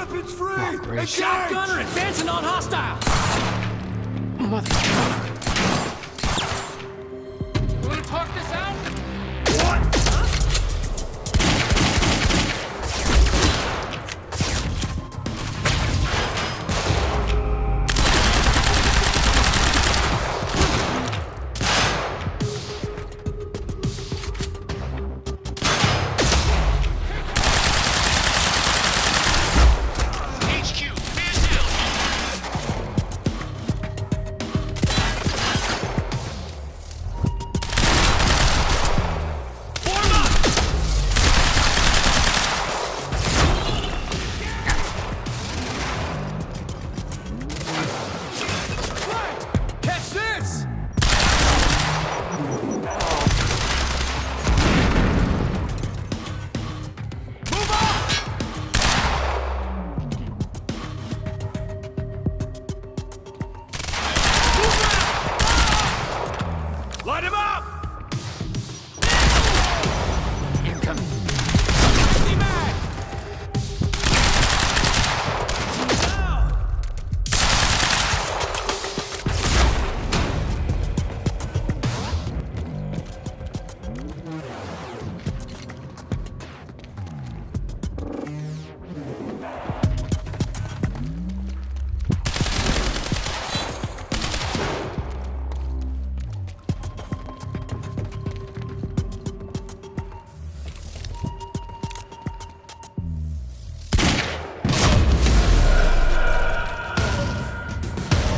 Weapons free! Oh, great. A shotgunner advancing on hostiles! Motherfucker. You wanna talk this out? Catch this! Move on! Light him up! Incoming. Empty mag! Now!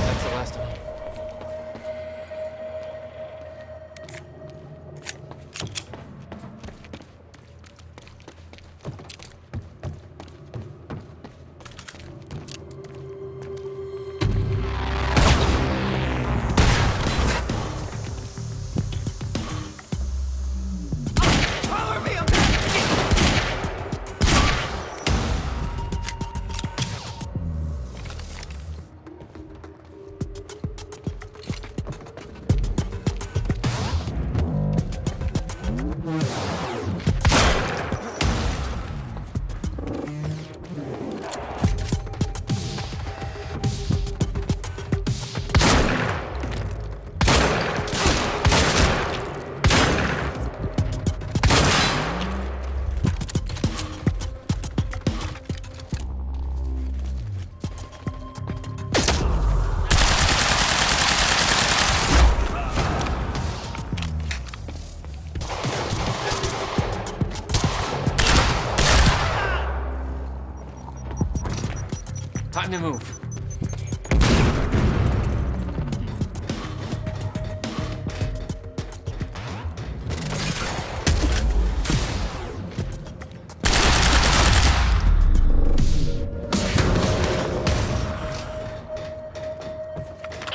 That's the last of them. Collar me up! Time to move.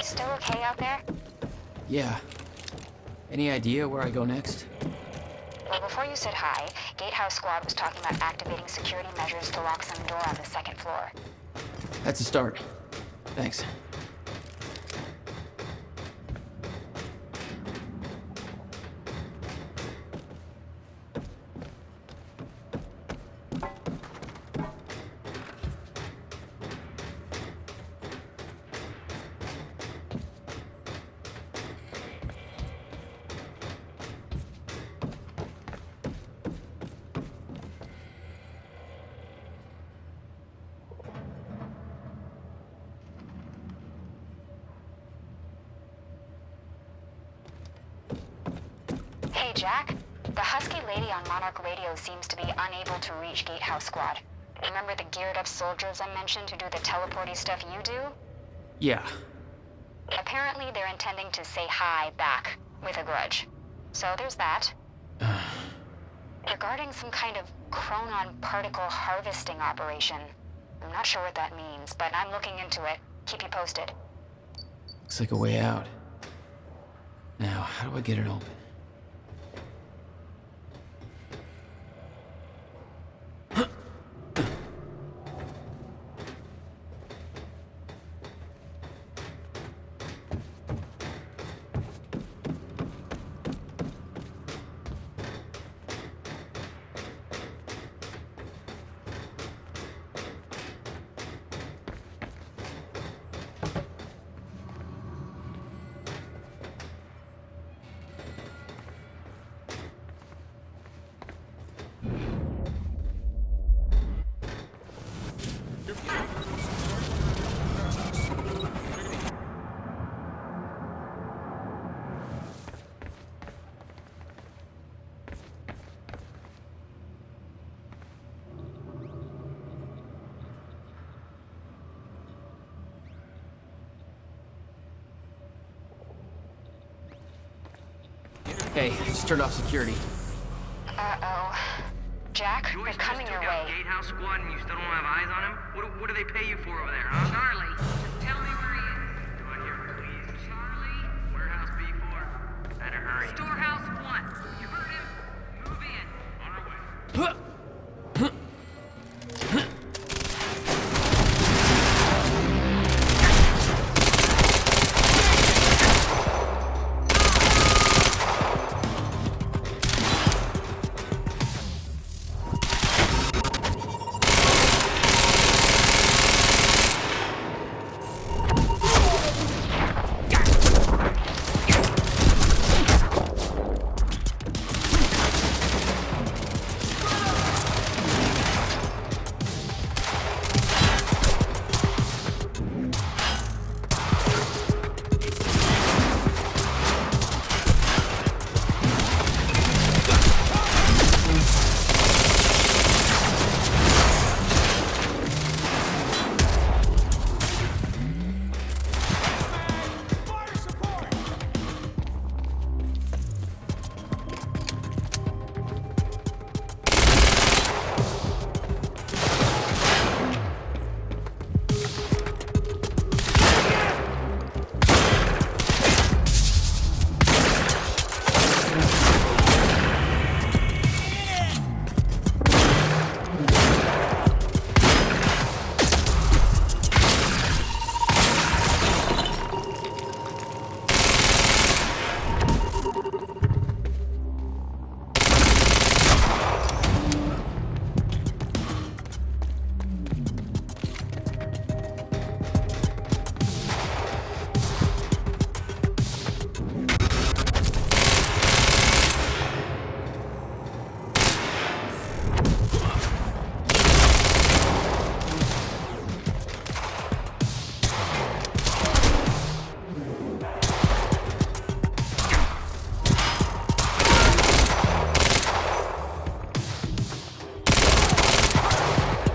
Still okay out there? Yeah. Any idea where I go next? Well, before you said hi, Gatehouse Squad was talking about activating security measures to lock some door on the second floor. That's a start. Thanks. Hey, Jack. The husky lady on Monarch Radio seems to be unable to reach Gatehouse Squad. Remember the geared-up soldiers I mentioned who do the teleporty stuff you do? Yeah. Apparently, they're intending to say hi back, with a grudge. So there's that. Regarding some kind of chronon particle harvesting operation. I'm not sure what that means, but I'm looking into it. Keep you posted. Looks like a way out. Now, how do I get it open? Hey, just turned off security. Uh-oh. Jack, You they're always coming just your took out way. Gatehouse Squad and you still don't have eyes on him? What do they pay you for over there, huh? Charlie, just tell me where he is. Come on here, please. Charlie, Warehouse B4. Better hurry. Storehouse 1. You heard him? Move in. On our way. Fire support!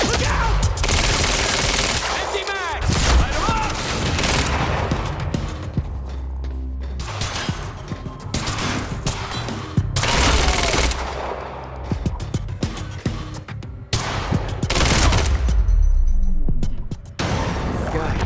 Look out! Empty mag! Light 'em up! Guy.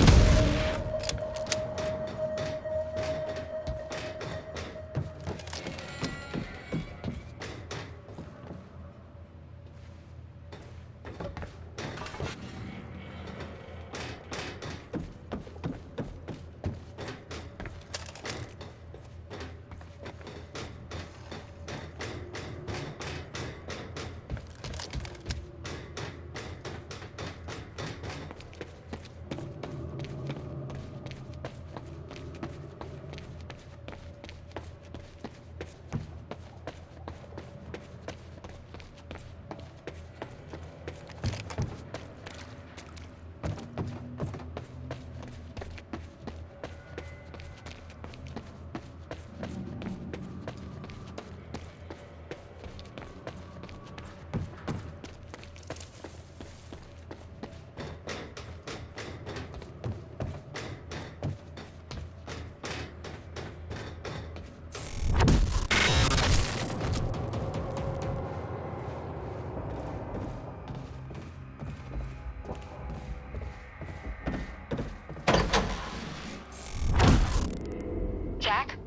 Jack,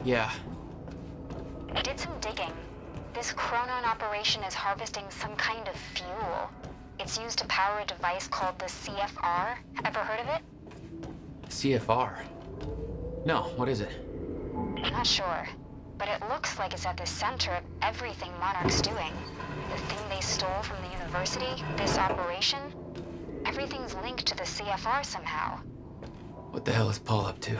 Yeah. I did some digging. This Chronon operation is harvesting some kind of fuel. It's used to power a device called the CFR. Ever heard of it? CFR. No, what is it? I'm not sure, but it looks like it's at the center of everything Monarch's doing. The thing they stole from the university, this operation, everything's linked to the CFR somehow. What the hell is Paul up to?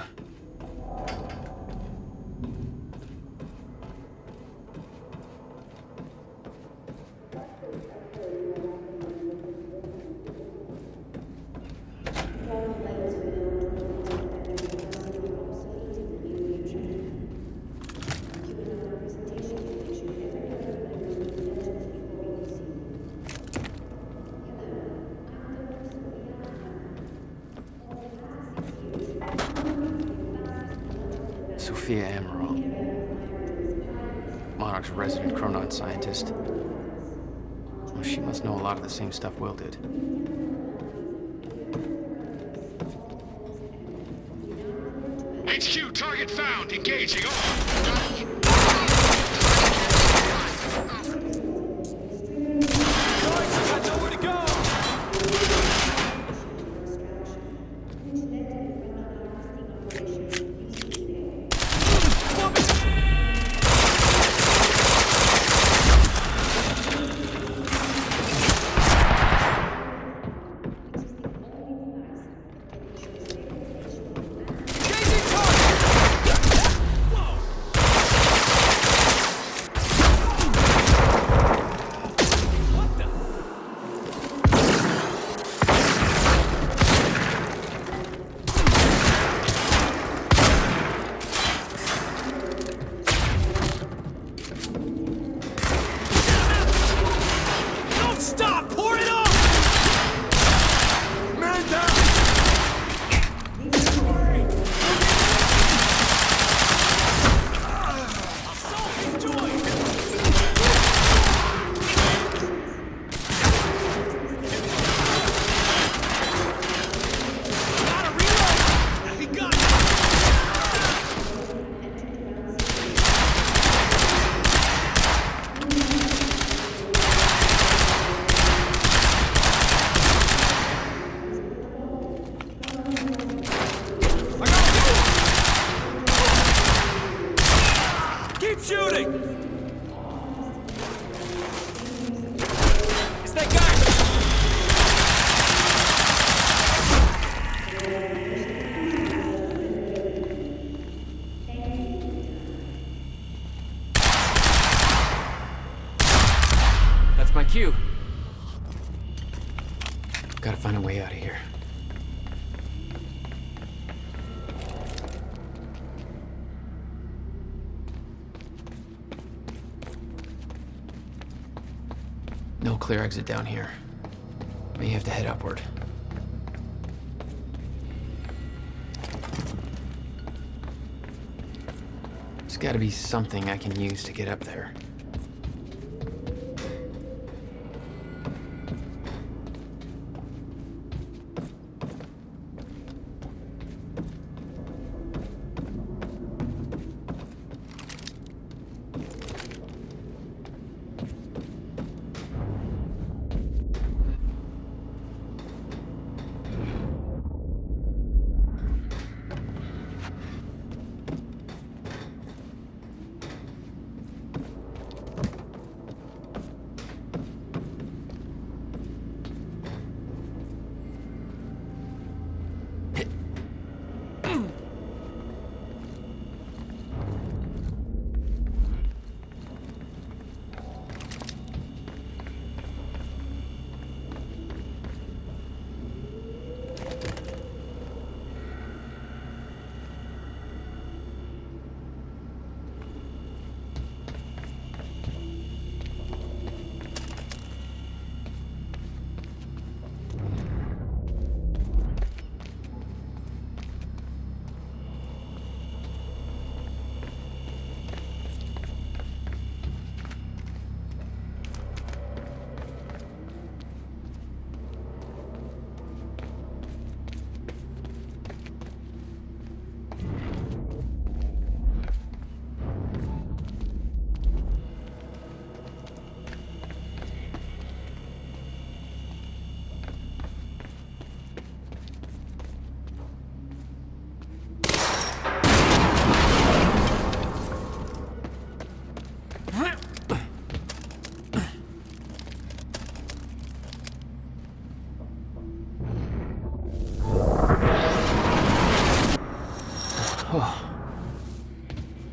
Sophia Amaral. Monarch's resident Chronon scientist. Well, she must know a lot of the same stuff Will did. HQ, target found. Engaging. Keep shooting! It's that guy! That's my cue. Gotta find a way out of here. No clear exit down here. May have to head upward. There's gotta be something I can use to get up there.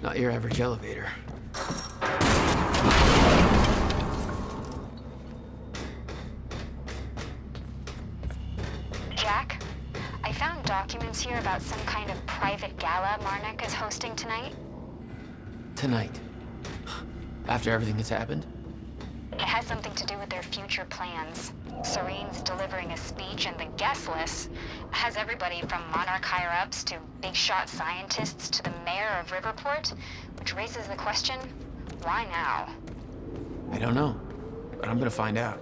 Not your average elevator. Jack, I found documents here about some kind of private gala Marnik is hosting tonight. Tonight. After everything that's happened? It has something to do with their future plans. Serene's delivering a speech, and the guest list has everybody from Monarch higher-ups to big-shot scientists to the mayor of Riverport, which raises the question, Why now? I don't know, but I'm gonna find out.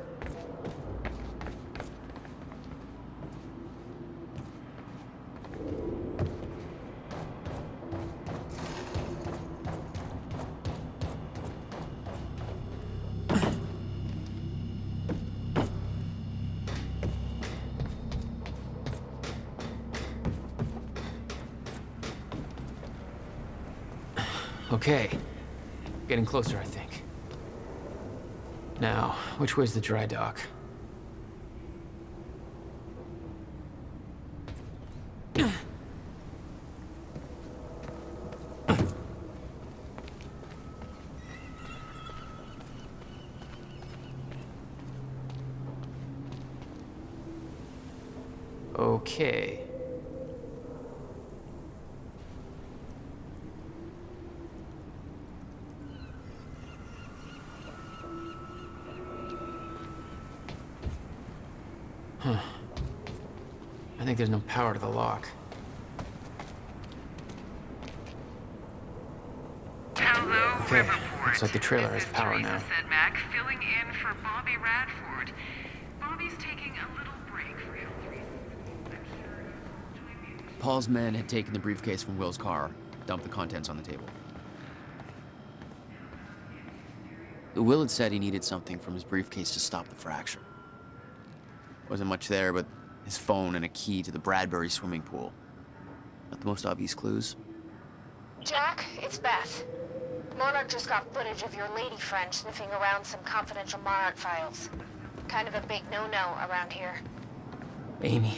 Okay. Getting closer, I think. Now, which way's the dry dock? Okay. Huh. I think there's no power to the lock. Hello, Okay, Riverport. looks like the trailer This has is power Teresa now. Sedmak, filling in for Bobby Radford. Bobby's taking a little break for health reasons. I'm sure you'll join me. Paul's men had taken the briefcase from Will's car, dumped the contents on the table. Will had said he needed something from his briefcase to stop the fracture. Wasn't much there but his phone and a key to the Bradbury swimming pool. Not the most obvious clues. Jack, it's Beth. Monarch just got footage of your lady friend sniffing around some confidential Monarch files. Kind of a big no-no around here. Amy,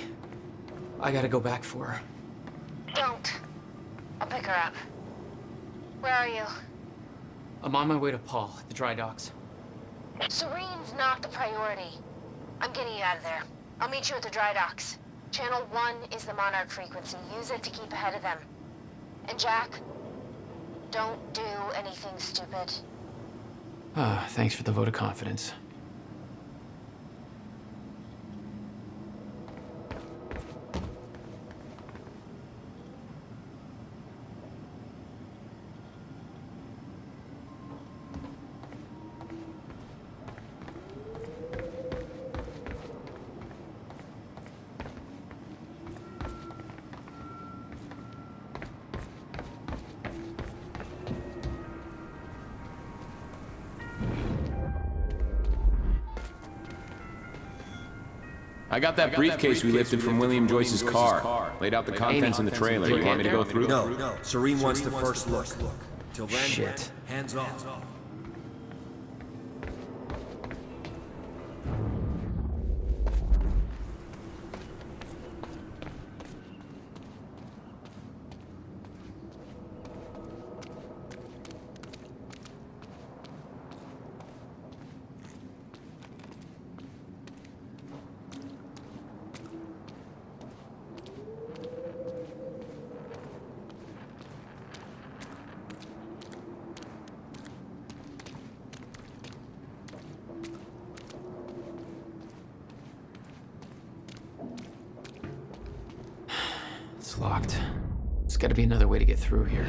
I gotta go back for her. Don't. I'll pick her up. Where are you? I'm on my way to Paul at the dry docks. Serene's not the priority. I'm getting you out of there. I'll meet you at the dry docks. Channel 1 is the Monarch frequency. Use it to keep ahead of them. And Jack, don't do anything stupid. Ah, thanks for the vote of confidence. I got that briefcase we lifted from William Joyce's car. Laid out the contents in the trailer. You want me to go through? No, Serene wants the first look. Till then, Shit. hands off. It's locked. There's gotta be another way to get through here.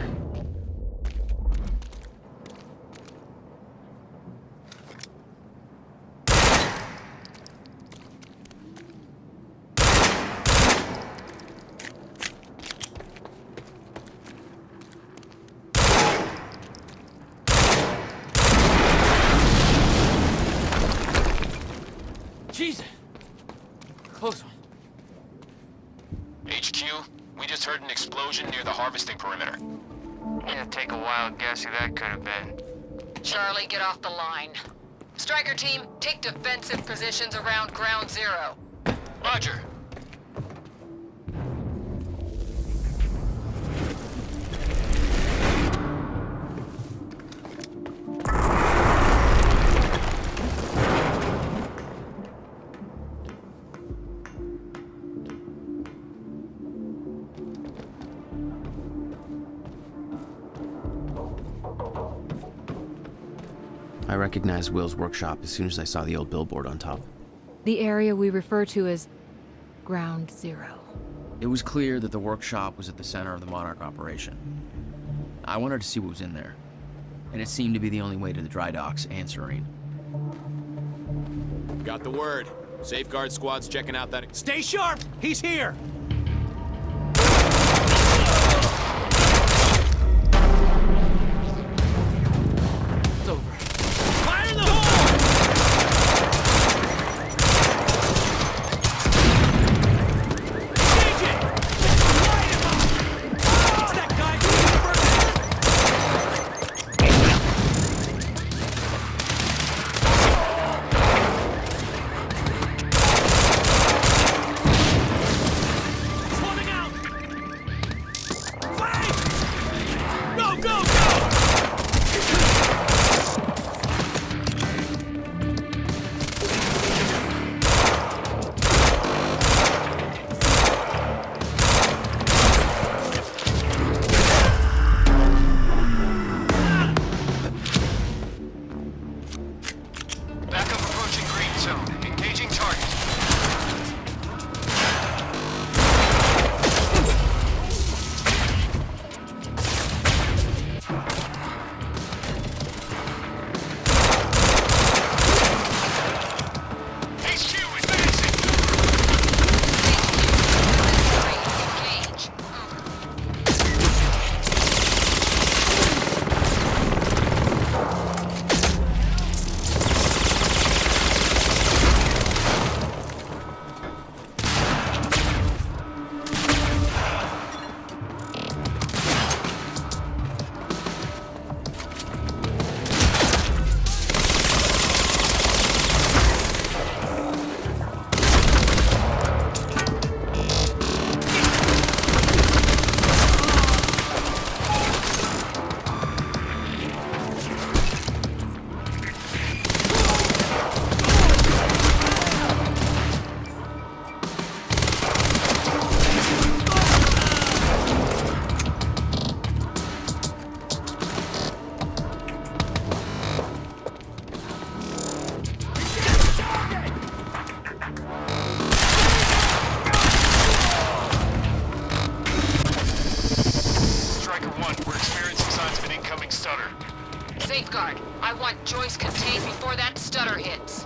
Jesus! Close one. HQ, we just heard an explosion near the harvesting perimeter. Yeah, take a wild guess who that could have been. Charlie, get off the line. Striker team, take defensive positions around ground zero. Roger. I recognized Will's workshop as soon as I saw the old billboard on top. The area we refer to as Ground Zero. It was clear that the workshop was at the center of the Monarch operation. I wanted to see what was in there. and it seemed to be the only way to the dry docks and Serene. Got the word. Safeguard squad's checking out that... Stay sharp! He's here! It's over. Fire in the hole! DJ! Light him up! It's that guy who's swarming out! Flank! Go, go, go! Backup approaching green zone. Engaging target. HQ advancing. Engage. Striker 1, we're experiencing signs of an incoming stutter. Safeguard, I want Joyce contained before that stutter hits.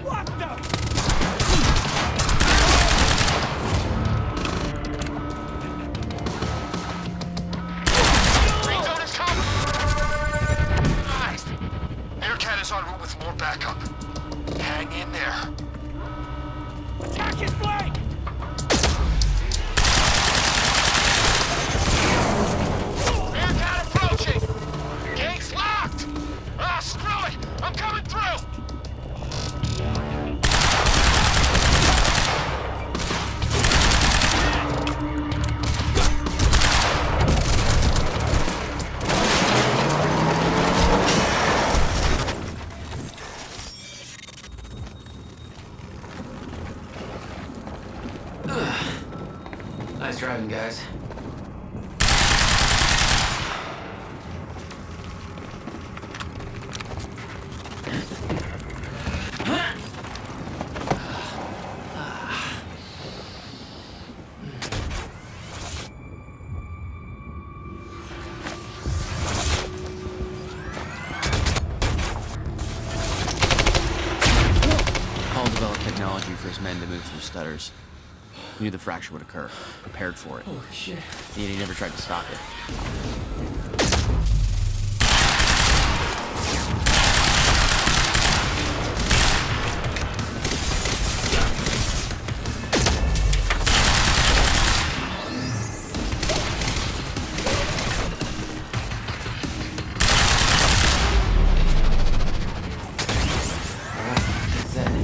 What the? Green zone is coming! Nice! Aircat is en route with more backup. Hang in there. Attack his flank! Aircat approaching! Gates locked! Ah, screw it! I'm coming through! Nice driving, guys. Paul developed technology for his men to move through stutters. He knew the fracture would occur, prepared for it. Holy shit. Yet he never tried to stop it. That's it.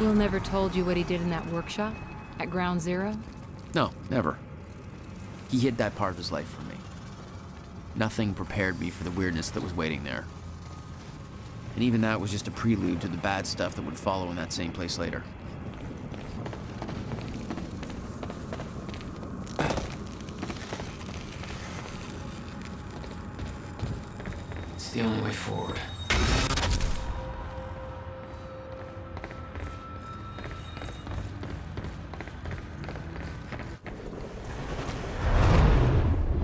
Will never told you what he did in that workshop? At Ground Zero? No, never. He hid that part of his life from me. Nothing prepared me for the weirdness that was waiting there. And even that was just a prelude to the bad stuff that would follow in that same place later. It's the only way forward.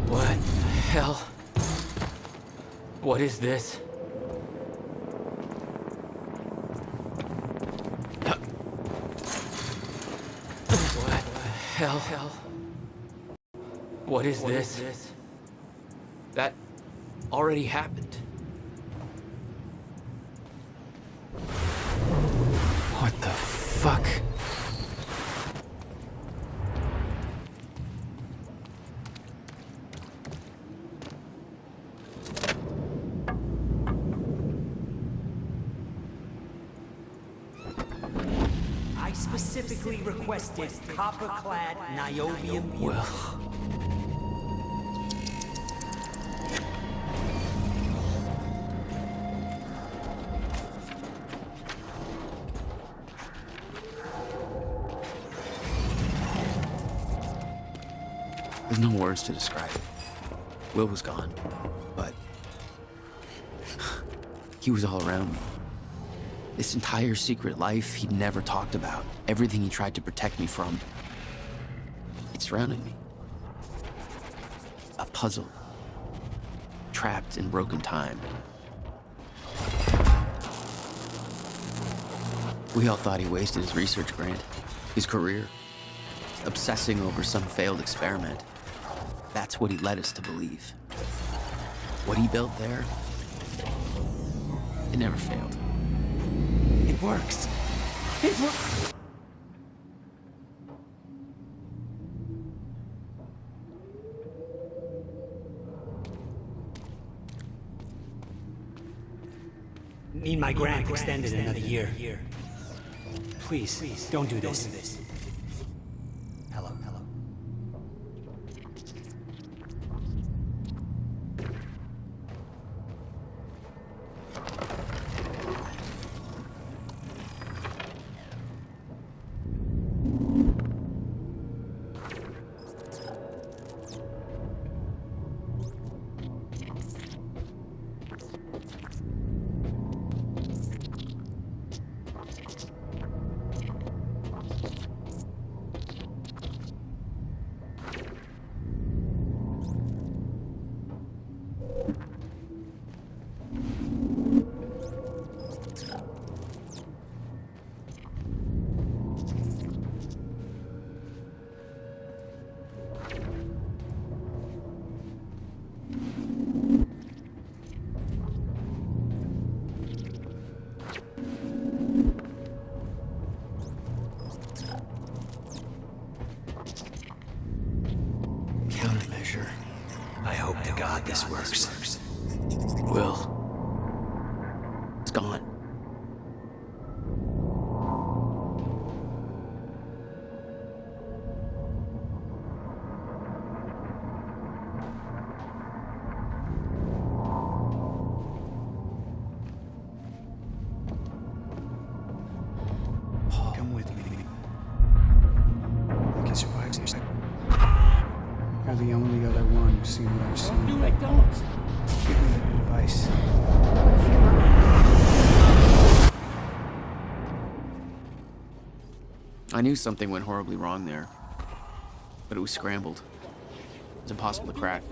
What the hell? What is this? What the hell? What is this? That already happened. What the fuck? I specifically requested copper-clad niobium. Will. There's no words to describe it. Will was gone, but he was all around me. This entire secret life he'd never talked about, everything he tried to protect me from, it surrounded me. A puzzle, trapped in broken time. We all thought he wasted his research grant, his career, obsessing over some failed experiment. That's what he led us to believe. What he built there, it never failed. It works. It works. Need my grant extended another year. Please, don't do this. Hello. Countermeasure. I hope to God this works. Will. It's gone. Come with me. I can survive this. You're the only other one who's seen what I've seen. Do it, don't. Give me advice. I knew something went horribly wrong there, but it was scrambled. It was impossible to crack.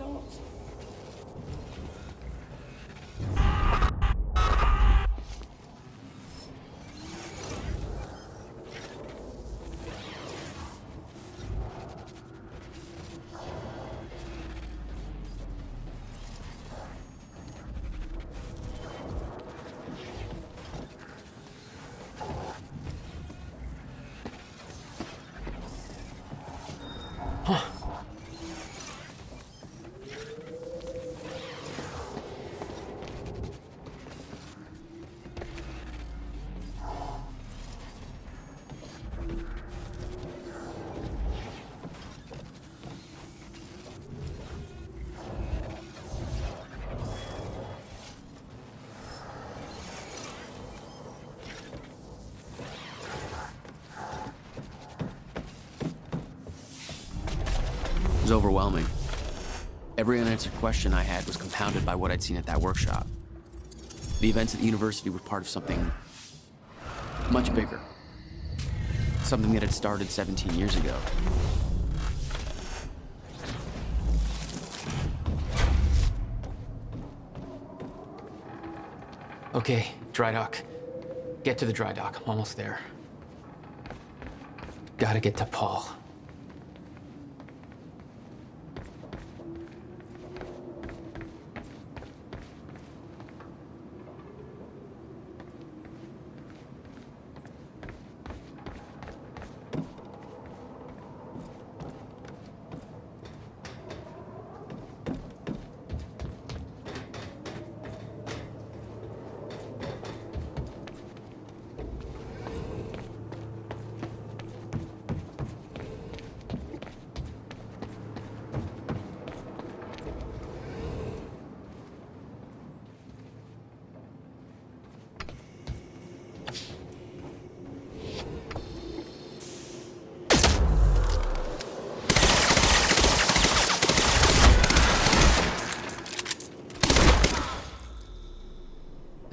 was overwhelming. Every unanswered question I had was compounded by what I'd seen at that workshop. The events at the university were part of something much bigger. Something that had started 17 years ago. Okay, dry dock. Get to the dry dock. I'm almost there. Gotta get to Paul.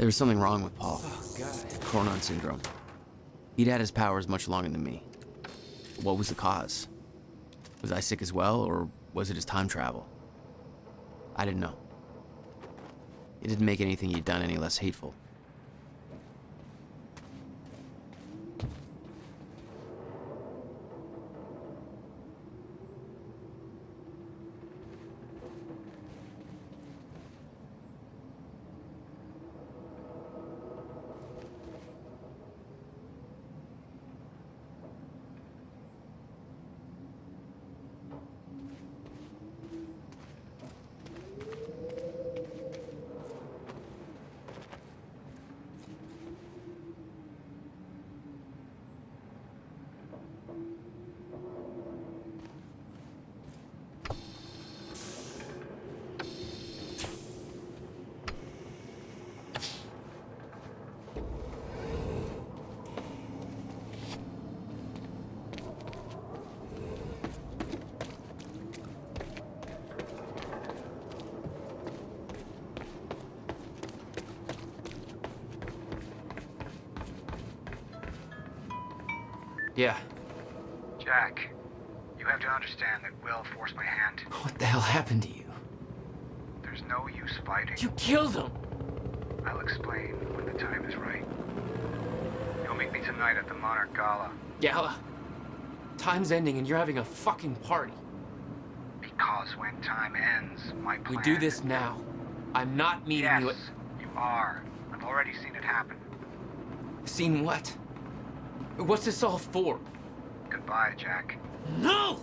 There was something wrong with Paul. Chronon syndrome. He'd had his powers much longer than me. What was the cause? Was I sick as well, or was it his time travel? I didn't know. It didn't make anything he'd done any less hateful. Yeah. Jack, you have to understand that Will forced my hand. What the hell happened to you? There's no use fighting. You killed him! I'll explain when the time is right. You'll meet me tonight at the Monarch Gala. Gala? Time's ending and you're having a fucking party. Because when time ends, my plan... We do this now. I'm not meeting you at... Yes, you are. I've already seen it happen. Seen what? What's this all for? Goodbye, Jack. No!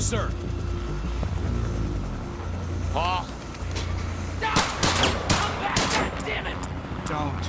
Sir. Paul! Come back, God damn it! Don't.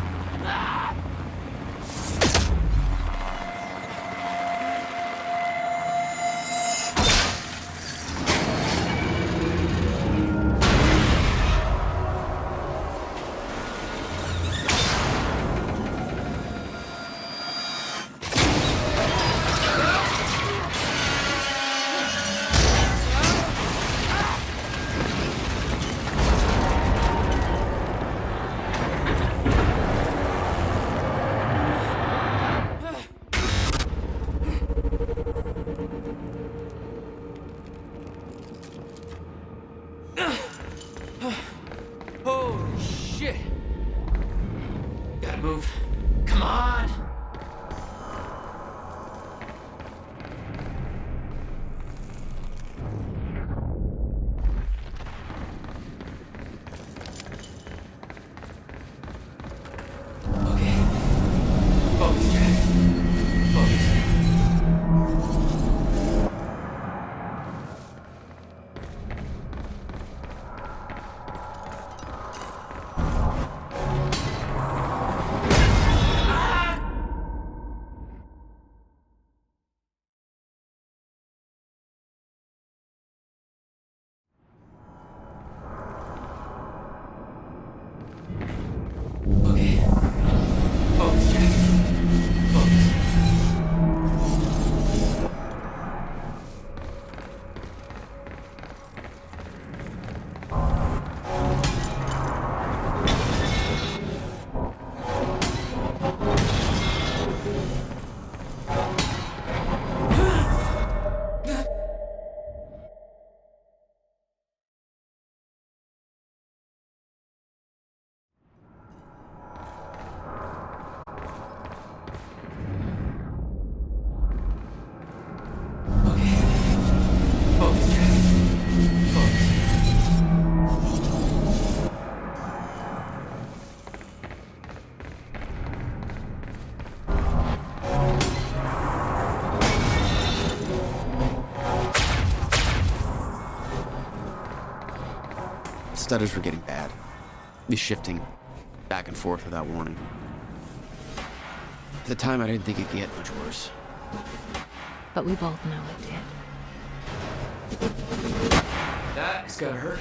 stutters were getting bad. He's shifting back and forth without warning. At the time, I didn't think it could get much worse. But we both know it did. That's gotta hurt.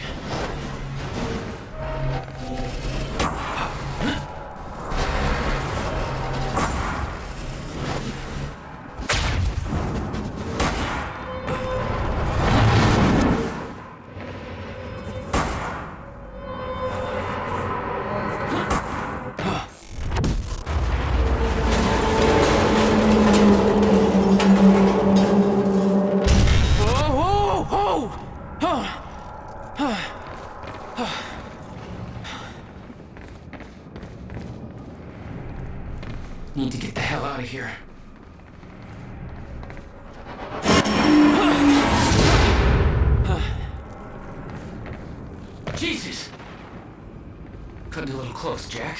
Need to get the hell out of here. Jesus! Cutting a little close, Jack.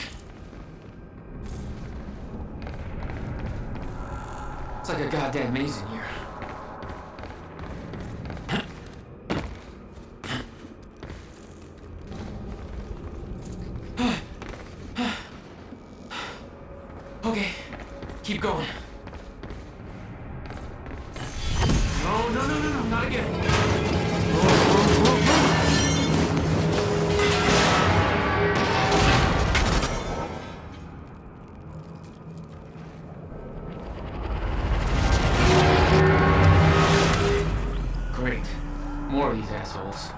It's like a goddamn maze in here. Okay, keep going. No, not again. Great. More of these assholes.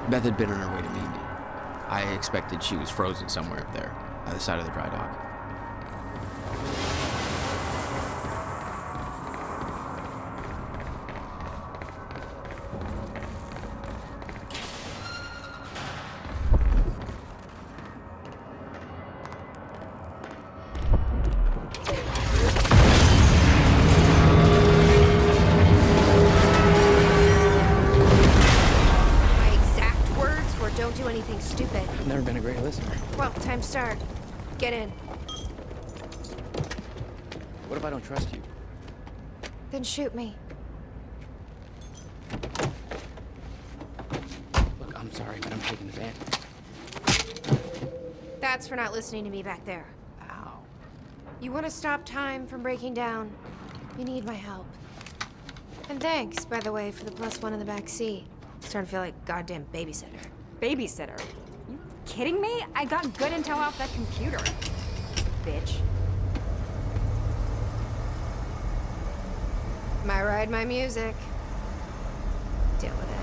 Beth had been on her way to meet me. I expected she was frozen somewhere up there, by the side of the dry dock. Stupid. Never been a great listener. Well, time to start. Get in. What if I don't trust you? Then shoot me. Look, I'm sorry, but I'm taking the van. That's for not listening to me back there. Ow. You want to stop time from breaking down? You need my help. And thanks, by the way, for the +1 in the back seat. Starting to feel like goddamn babysitter. Babysitter? You kidding me? I got good intel off that computer. Bitch. My ride, my music. Deal with it.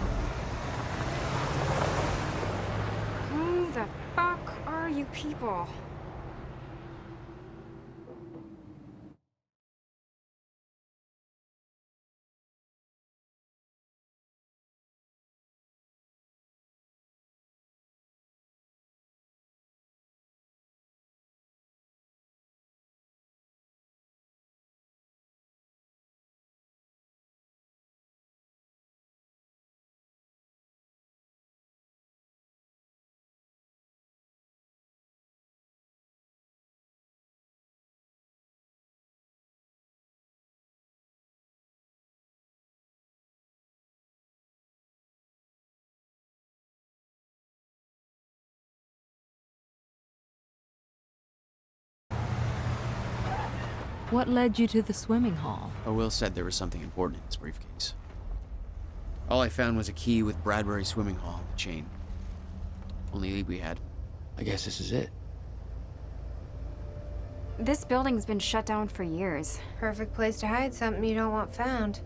Who the fuck are you people? What led you to the swimming hall? Oh, Will said there was something important in his briefcase. All I found was a key with Bradbury Swimming Hall on the chain. Only lead we had. I guess this is it. This building's been shut down for years. Perfect place to hide something you don't want found.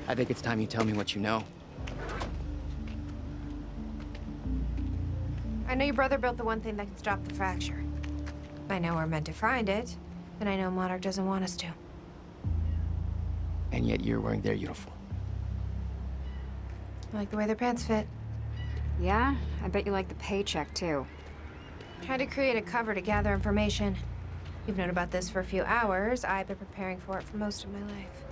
I think it's time you tell me what you know. I know your brother built the one thing that can stop the fracture. I know we're meant to find it, and I know Monarch doesn't want us to. And yet you're wearing their uniform. I like the way their pants fit. Yeah? I bet you like the paycheck, too. Tried to create a cover to gather information. You've known about this for a few hours. I've been preparing for it for most of my life.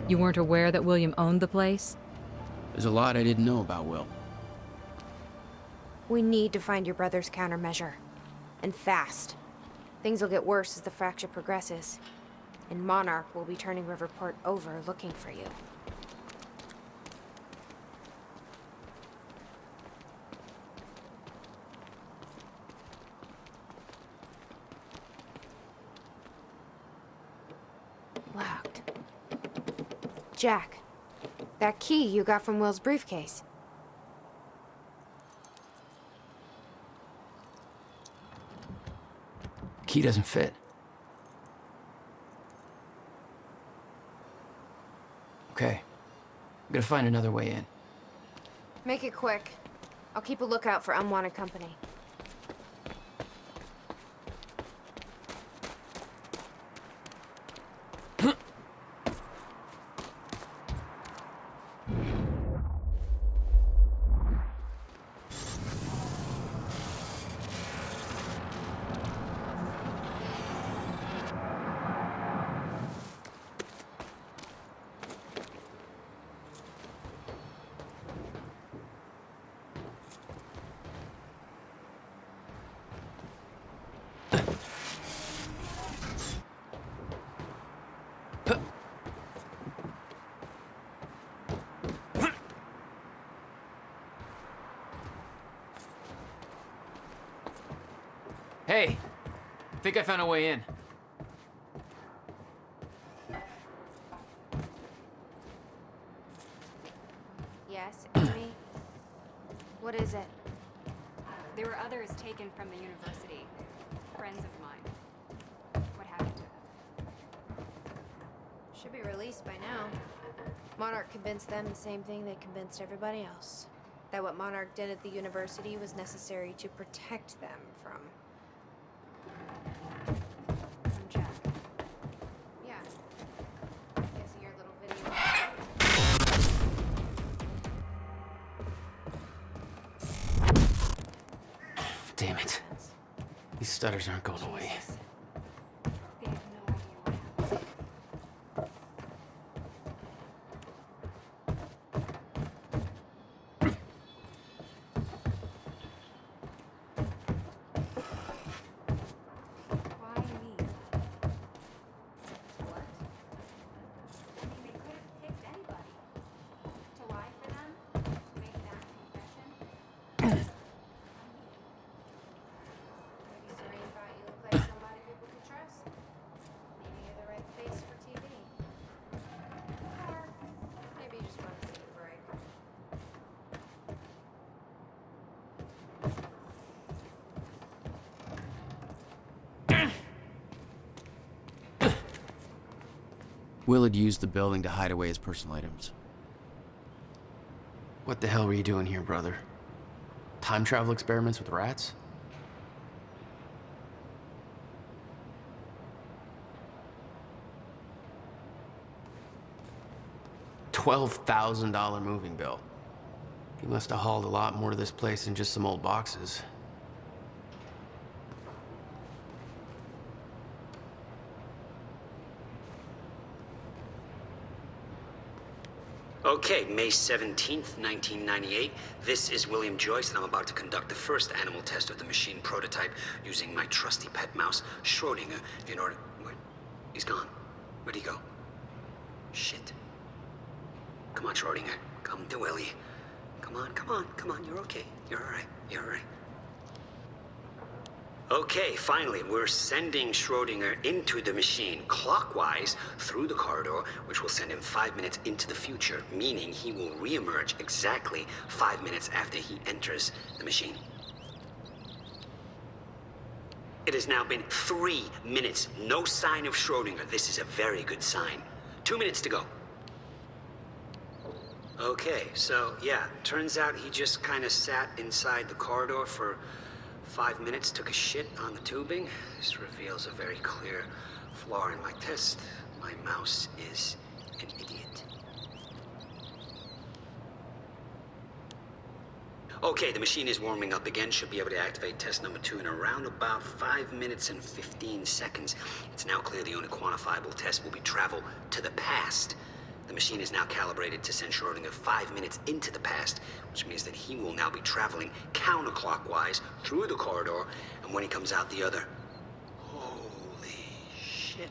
You weren't aware that William owned the place? There's a lot I didn't know about Will. We need to find your brother's countermeasure. And fast. Things will get worse as the fracture progresses. And Monarch will be turning Riverport over looking for you. Locked. Jack, that key you got from Will's briefcase. Key doesn't fit. Okay. I'm gonna find another way in. Make it quick. I'll keep a lookout for unwanted company. Hey! I think I found a way in. Yes, Amy? What is it? There were others taken from the university. Friends of mine. What happened to them? Should be released by now. Monarch convinced them the same thing they convinced everybody else. That what Monarch did at the university was necessary to protect them from... Jack. Yeah. Guessing your little video... Damn it. These stutters aren't going away. They have no idea what happened. Why me? What? I mean, they could have picked anybody. To lie for them? To make that confession? Maybe Serene thought you looked like somebody people could trust. Maybe you're the right face for TV. Or maybe you just want to take a break. Will had used the building to hide away his personal items. What the hell were you doing here, brother? Time travel experiments with rats? $12,000 moving bill. He must have hauled a lot more to this place than just some old boxes. Okay, May 17th, 1998. This is William Joyce, and I'm about to conduct the first animal test of the machine prototype using my trusty pet mouse, Schrodinger, in order... Wait, he's gone. Where'd he go? Shit. Come on, Schrodinger. Come to Willie. Come on, come on, come on. You're okay. You're all right. You're right. Okay, finally, we're sending Schrodinger into the machine clockwise through the corridor, which will send him 5 minutes into the future, meaning he will reemerge exactly 5 minutes after he enters the machine. It has now been 3 minutes. No sign of Schrodinger. This is a very good sign. 2 minutes to go. Okay, so yeah, turns out he just kind of sat inside the corridor for 5 minutes, took a shit on the tubing. This reveals a very clear flaw in my test. My mouse is an idiot. Okay, the machine is warming up again. Should be able to activate test number 2 in around about 5 minutes and 15 seconds. It's now clear the only quantifiable test will be travel to the past. The machine is now calibrated to send Schrodinger 5 minutes into the past, which means that he will now be traveling counterclockwise through the corridor, and when he comes out the other... Holy shit.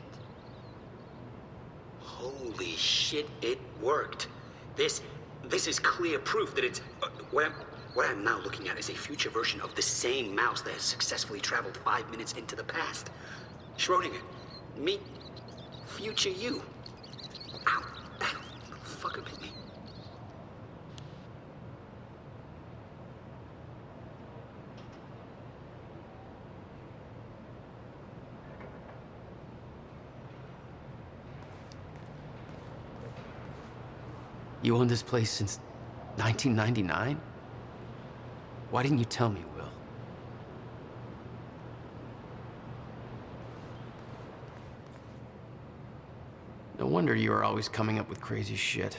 Holy shit, it worked. This is clear proof that it's... What I'm now looking at is a future version of the same mouse that has successfully traveled 5 minutes into the past. Schrodinger, meet future you. Ow, that fucker bit me. You owned this place since 1999? Why didn't you tell me, Will? No wonder you were always coming up with crazy shit.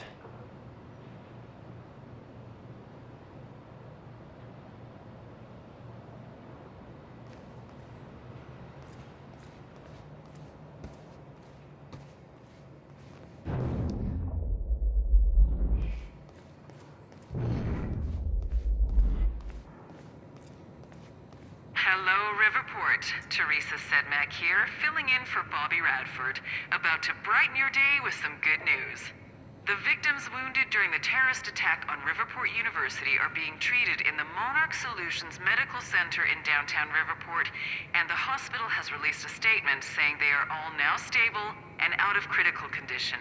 Hello, Riverport. Teresa Sedmak here, filling in for Bobby Radford, about to brighten your day with some good news. The victims wounded during the terrorist attack on Riverport University are being treated in the Monarch Solutions Medical Center in downtown Riverport, and the hospital has released a statement saying they are all now stable and out of critical condition.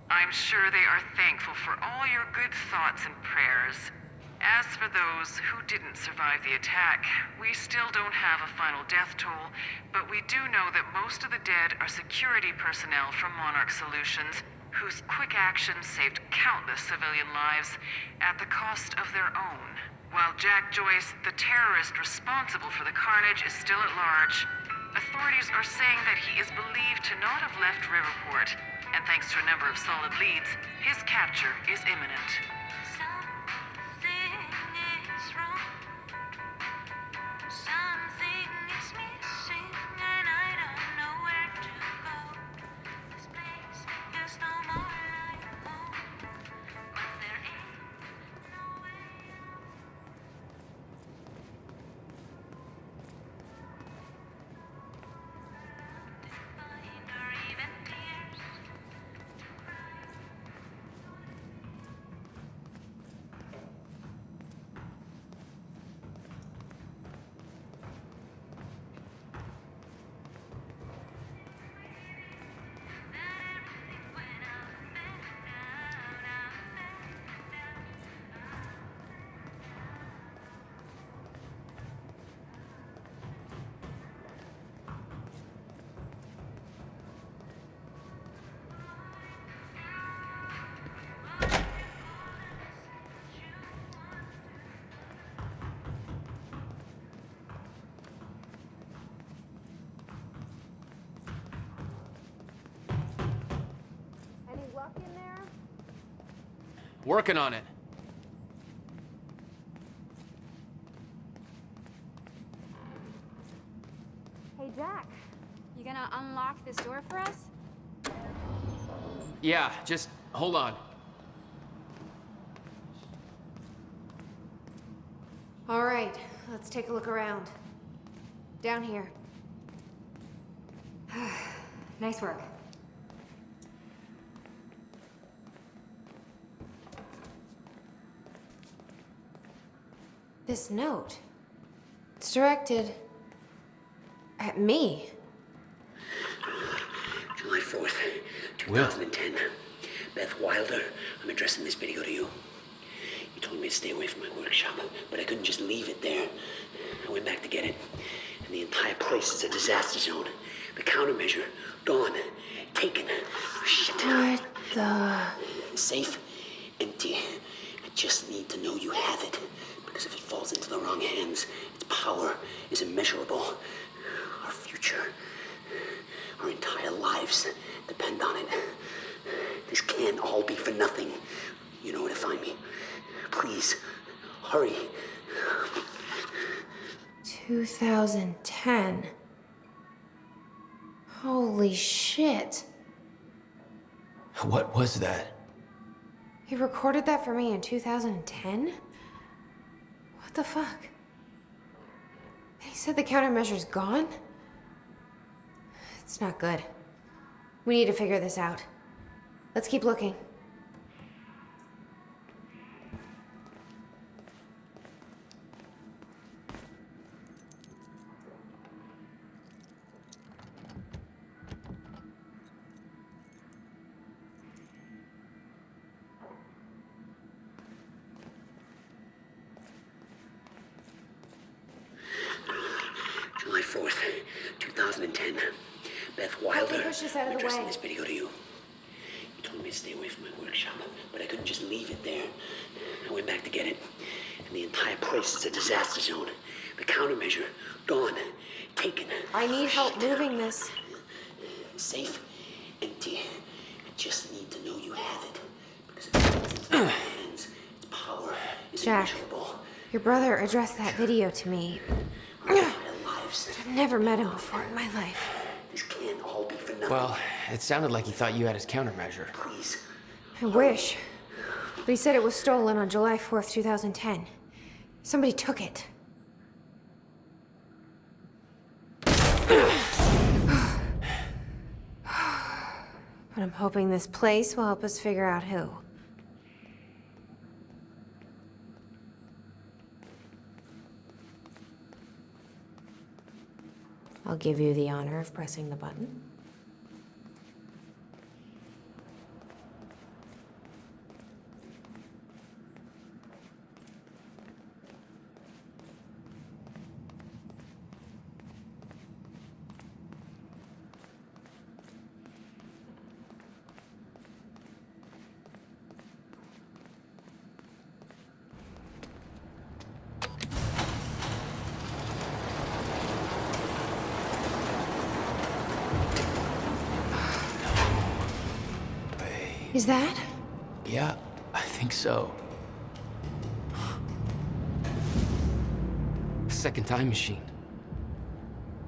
I'm sure they are thankful for all your good thoughts and prayers. As for those who didn't survive the attack, we still don't have a final death toll, but we do know that most of the dead are security personnel from Monarch Solutions, whose quick actions saved countless civilian lives at the cost of their own. While Jack Joyce, the terrorist responsible for the carnage, is still at large, authorities are saying that he is believed to not have left Riverport, and thanks to a number of solid leads, his capture is imminent. In there? Working on it. Hey, Jack. You gonna unlock this door for us? Yeah, just hold on. All right, let's take a look around. Down here. Nice work. This note. directed at me. July 4th, 2010. Beth Wilder, I'm addressing this video to you. You told me to stay away from my workshop, but I couldn't just leave it there. I went back to get it, and the entire place is a disaster zone. The countermeasure, gone, taken. Shit. What the... Safe, empty. I just need to know you have it, because if it falls into the wrong hands, its power is immeasurable. Our future, our entire lives depend on it. This can't all be for nothing. You know where to find me. Please, hurry. 2010. Holy shit. What was that? He recorded that for me in 2010? What the fuck? He said the countermeasure's gone? It's not good. We need to figure this out. Let's keep looking. July 4th, 2010. Beth Wilder, push this out of I'm the addressing way. this video to you. You told me to stay away from my workshop, but I couldn't just leave it there. I went back to get it, and the entire place is a disaster zone. The countermeasure, gone, taken. I need help moving this. Safe, empty. I just need to know you have it, because if it falls into the wrong hands, its power is Jack, immeasurable. your brother addressed that video to me. Our entire lives. I've never met him before in my life. This can't all be for nothing. Well, it sounded like he thought you had his countermeasure. Please. I wish. But he said it was stolen on July 4th, 2010. Somebody took it. But I'm hoping this place will help us figure out who. I'll give you the honor of pressing the button. Is that? Yeah, I think so. Second time machine.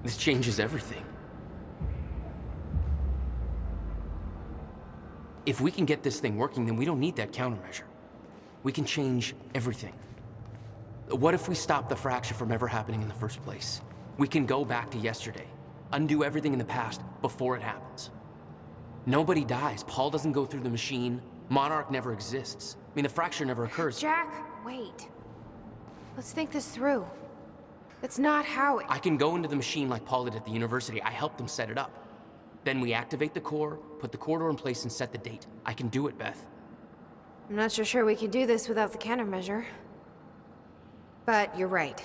This changes everything. If we can get this thing working, then we don't need that countermeasure. We can change everything. What if we stop the fracture from ever happening in the first place? We can go back to yesterday, undo everything in the past before it happens. Nobody dies. Paul doesn't go through the machine. Monarch never exists. I mean, the fracture never occurs. Jack, wait. Let's think this through. That's not how it... I can go into the machine like Paul did at the university. I helped them set it up. Then we activate the core, put the core door in place, and set the date. I can do it, Beth. I'm not so sure we can do this without the countermeasure. But you're right.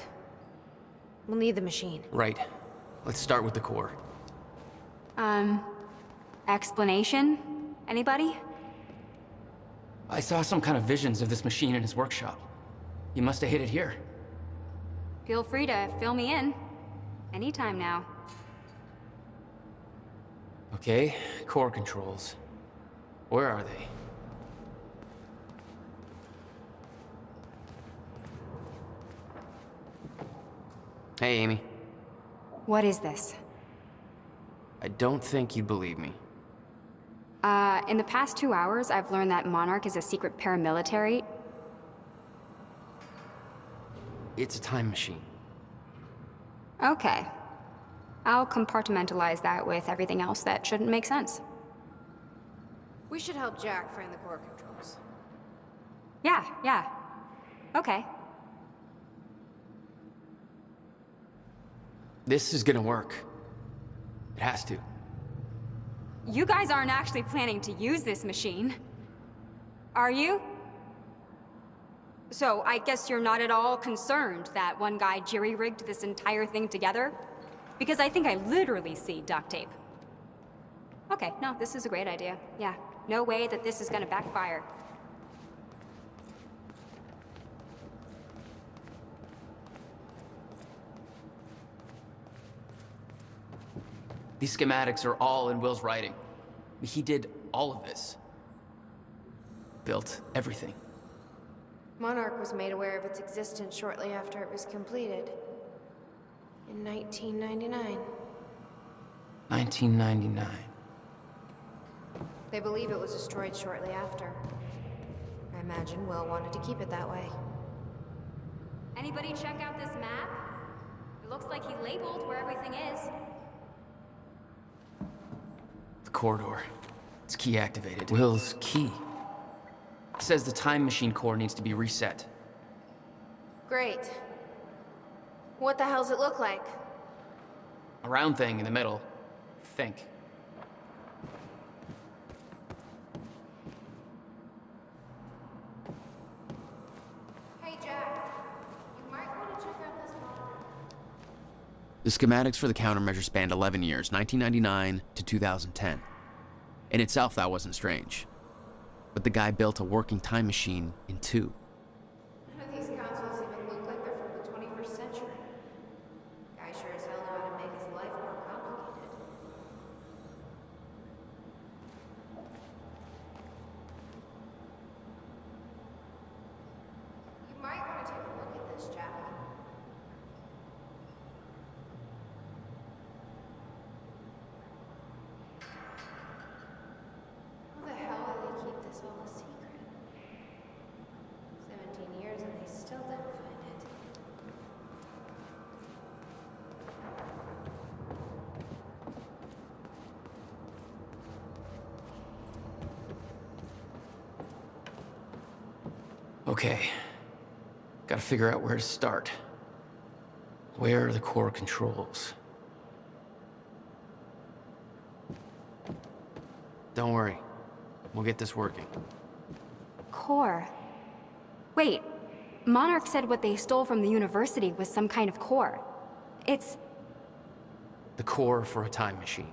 We'll need the machine. Right. Let's start with the core. Explanation? Anybody? I saw some kind of visions of this machine in his workshop. You must have hid it here. Feel free to fill me in. Anytime now. Okay, core controls. Where are they? Hey, Amy. What is this? I don't think you'd believe me. In the past 2 hours, I've learned that Monarch is a secret paramilitary. It's a time machine. Okay. I'll compartmentalize that with everything else that shouldn't make sense. We should help Jack find the core controls. Yeah. Okay. This is gonna work. It has to. You guys aren't actually planning to use this machine, are you? So I guess you're not at all concerned that one guy jerry-rigged this entire thing together? Because I think I literally see duct tape. Okay, no, this is a great idea. Yeah, no way that this is gonna backfire. These schematics are all in Will's writing. He did all of this. Built everything. Monarch was made aware of its existence shortly after it was completed. In 1999. 1999. They believe it was destroyed shortly after. I imagine Will wanted to keep it that way. Anybody check out this map? It looks like he labeled where everything is. The corridor. It's key activated. Will's key. It says the time machine core needs to be reset. Great. What the hell's it look like? A round thing in the middle. Think. Hey, Jack. You might want to check out this monitor. The schematics for the countermeasure spanned 11 years, 1999 to 2010. In itself, that wasn't strange. But the guy built a working time machine in 2. None of these consoles even look like they're from the 21st century. Guy sure as hell know how to make his life more complicated. You might want to take a look at this, Jack. How the hell do they keep this all a secret? 17 years and they still didn't find it. Okay. Gotta figure out where to start. Where are the core controls? Don't worry. We'll get this working. Core. Wait, Monarch said what they stole from the university was some kind of core. It's... The core for a time machine.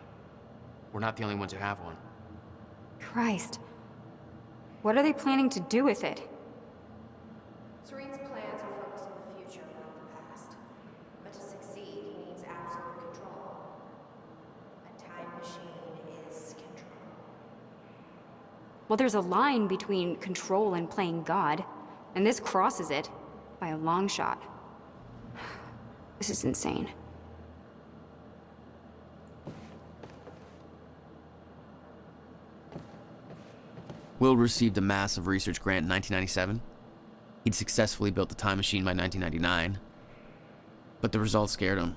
We're not the only ones who have one. Christ. What are they planning to do with it? Serene's plans are focused on the future, not the past. But to succeed, he needs absolute control. A time machine is control. Well, there's a line between control and playing God, and this crosses it by a long shot. This is insane. Will received a massive research grant in 1997. He'd successfully built the time machine by 1999. But the results scared him.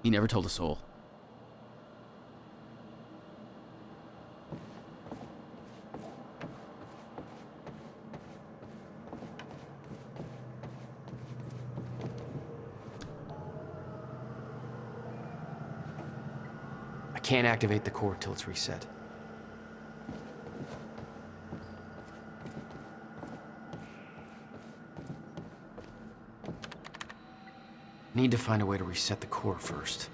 He never told a soul. I can't activate the core till it's reset. Need to find a way to reset the core first.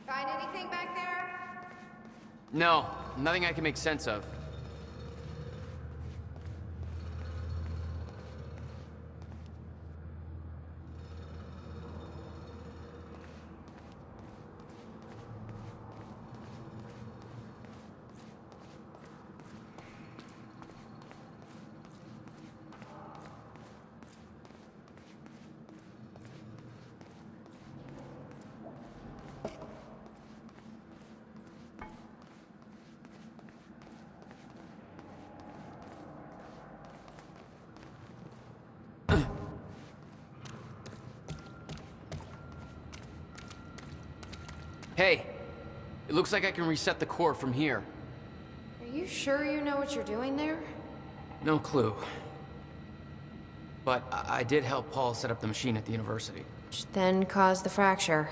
Find anything back there? No, nothing I can make sense of. Hey, it looks like I can reset the core from here. Are you sure you know what you're doing there? No clue. But I did help Paul set up the machine at the university. Which then caused the fracture.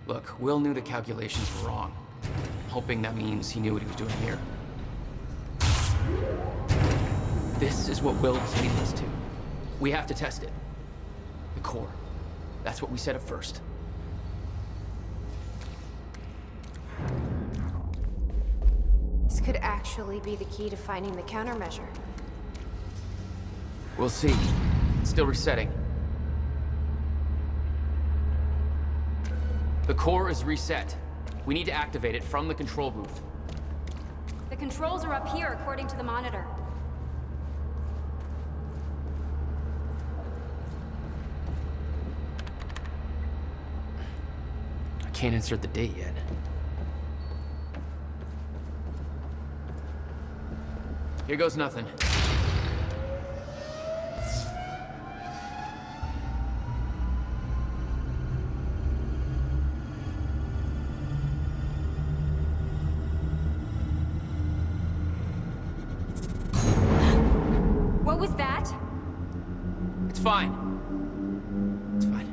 Look, Will knew the calculations were wrong. I'm hoping that means he knew what he was doing here. This is what Will was leading us to. We have to test it. The core. That's what we set up first. This could actually be the key to finding the countermeasure. We'll see. It's still resetting. The core is reset. We need to activate it from the control booth. The controls are up here, according to the monitor. I can't insert the date yet. Here goes nothing. What was that? It's fine. It's fine.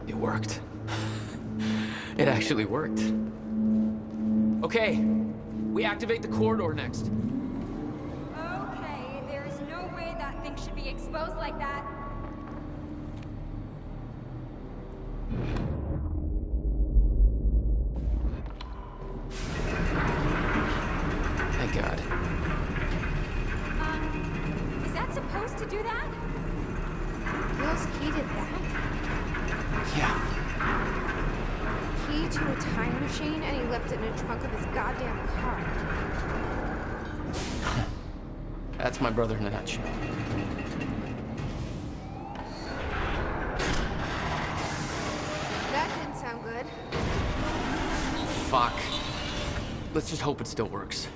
It worked. It actually worked. Okay, we activate the corridor next. Okay, there is no way that thing should be exposed like that. Thank God. Is that supposed to do that? Will's key did that? Yeah. Key to a time machine, and he left it in the trunk of his goddamn car. That's my brother in a nutshell. That didn't sound good. Fuck. Let's just hope it still works.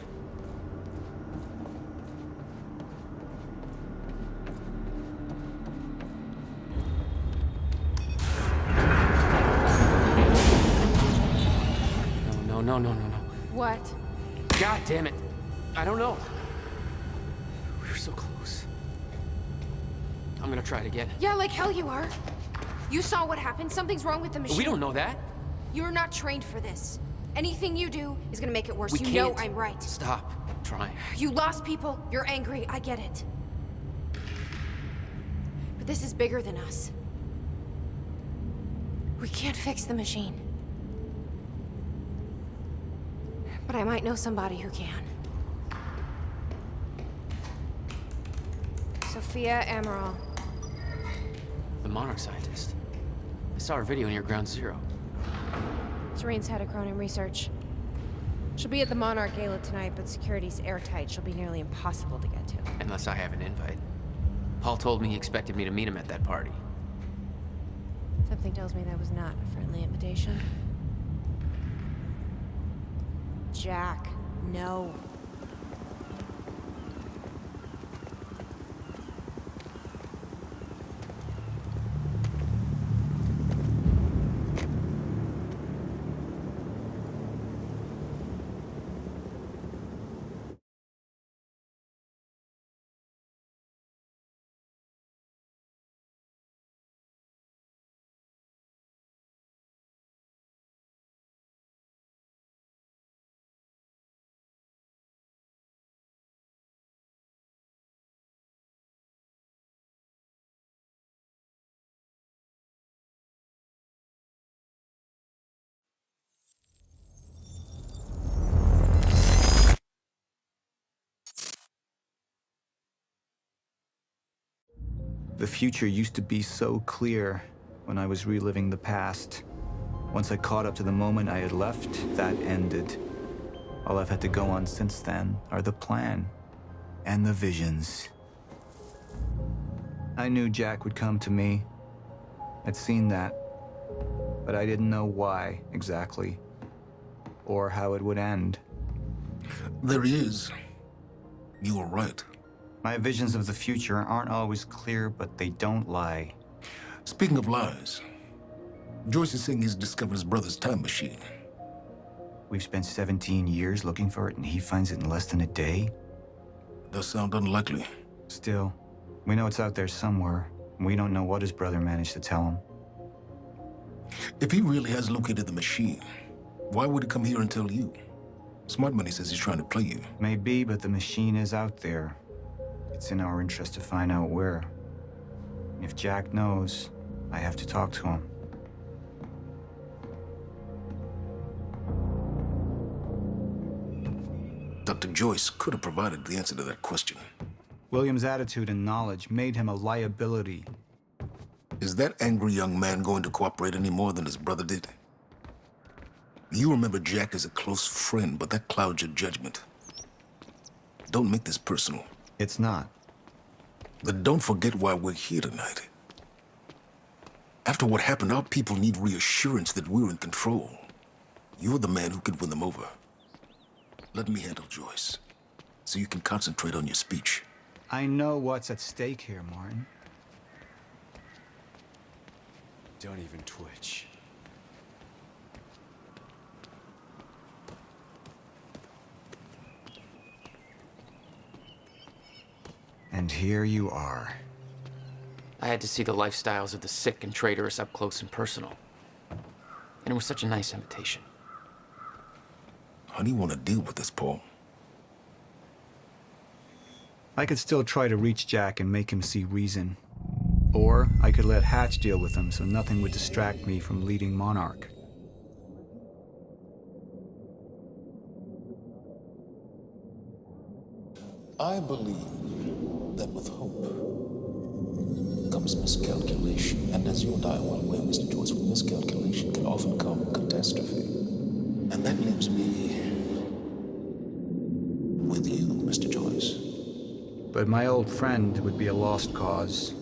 No. What? God damn it. I don't know. We were so close. I'm gonna try it again. Yeah, like hell you are. You saw what happened. Something's wrong with the machine. We don't know that. You're not trained for this. Anything you do is gonna make it worse. We You can't. know I'm right. Stop trying. You lost people. You're angry. I get it. But this is bigger than us. We can't fix the machine. But I might know somebody who can. Sophia Amaral. The Monarch scientist. I saw her video near Ground Zero. Serene's head of Cronin Research. She'll be at the Monarch Gala tonight, but security's airtight. She'll be nearly impossible to get to. Unless I have an invite. Paul told me he expected me to meet him at that party. Something tells me that was not a friendly invitation. Jack, no. The future used to be so clear when I was reliving the past. Once I caught up to the moment I had left, that ended. All I've had to go on since then are the plan and the visions. I knew Jack would come to me. I'd seen that, but I didn't know why exactly, or how it would end. There he is. You were right. My visions of the future aren't always clear, but they don't lie. Speaking of lies, Joyce is saying he's discovered his brother's time machine. We've spent 17 years looking for it, and he finds it in less than a day? Does sound unlikely. Still, we know it's out there somewhere. And we don't know what his brother managed to tell him. If he really has located the machine, why would he come here and tell you? Smart Money says he's trying to play you. Maybe, but the machine is out there. It's in our interest to find out where. And if Jack knows, I have to talk to him. Dr. Joyce could have provided the answer to that question. William's attitude and knowledge made him a liability. Is that angry young man going to cooperate any more than his brother did? You remember Jack as a close friend, but that clouds your judgment. Don't make this personal. It's not. Then don't forget why we're here tonight. After what happened, our people need reassurance that we're in control. You're the man who could win them over. Let me handle Joyce, so you can concentrate on your speech. I know what's at stake here, Martin. Don't even twitch. And here you are. I had to see the lifestyles of the sick and traitorous up close and personal. And it was such a nice invitation. How do you want to deal with this, Paul? I could still try to reach Jack and make him see reason. Or I could let Hatch deal with him so nothing would distract me from leading Monarch. I believe that with hope comes miscalculation. And as you and I are well aware, Mr. Joyce, with miscalculation can often come catastrophe. And that leaves me with you, Mr. Joyce. But my old friend would be a lost cause.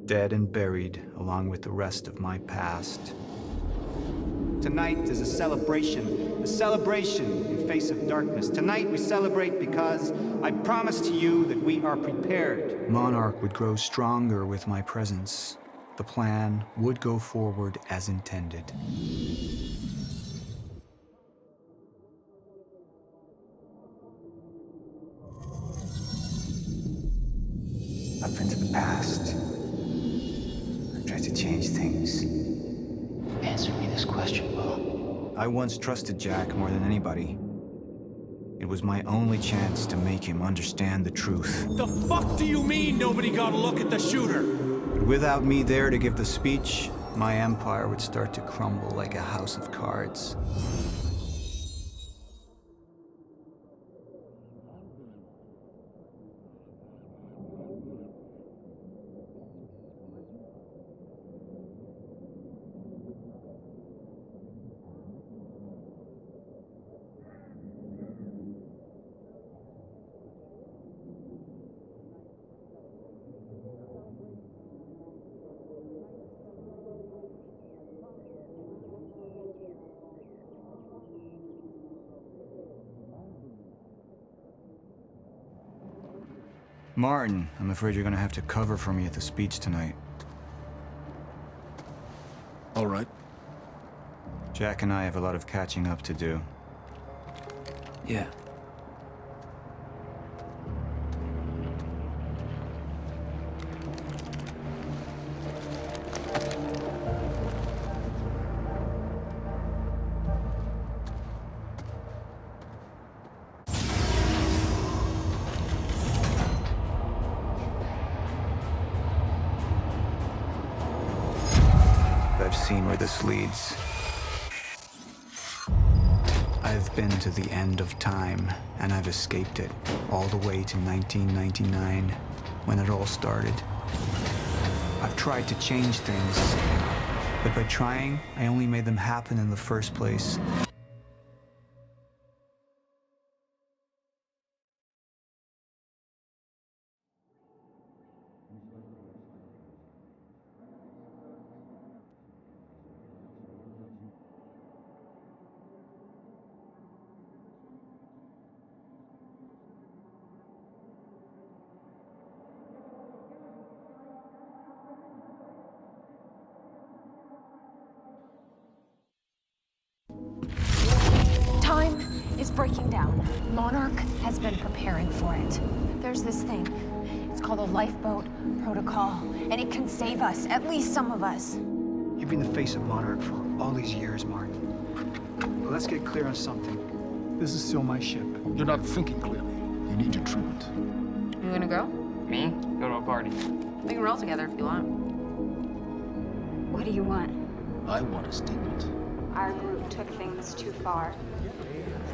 Dead and buried, along with the rest of my past. Tonight is a celebration in face of darkness. Tonight we celebrate because I promise to you that we are prepared. Monarch would grow stronger with my presence. The plan would go forward as intended. Up into the past. I tried to change things. Answer me this question, Will. I once trusted Jack more than anybody. It was my only chance to make him understand the truth. The fuck do you mean nobody got a look at the shooter? But without me there to give the speech, my empire would start to crumble like a house of cards. Martin, I'm afraid you're gonna have to cover for me at the speech tonight. All right. Jack and I have a lot of catching up to do. Yeah. I've seen where this leads. I've been to the end of time, and I've escaped it, all the way to 1999, when it all started. I've tried to change things, but by trying, I only made them happen in the first place. breaking down. Monarch has been preparing for it. There's this thing. It's called a lifeboat protocol, and it can save us, at least some of us. You've been the face of Monarch for all these years, Martin. But let's get clear on something. This is still my ship. You're not thinking clearly. You need your treatment. You gonna go? Me? Go to a party. We can roll together if you want. What do you want? I want a statement. Our group took things too far.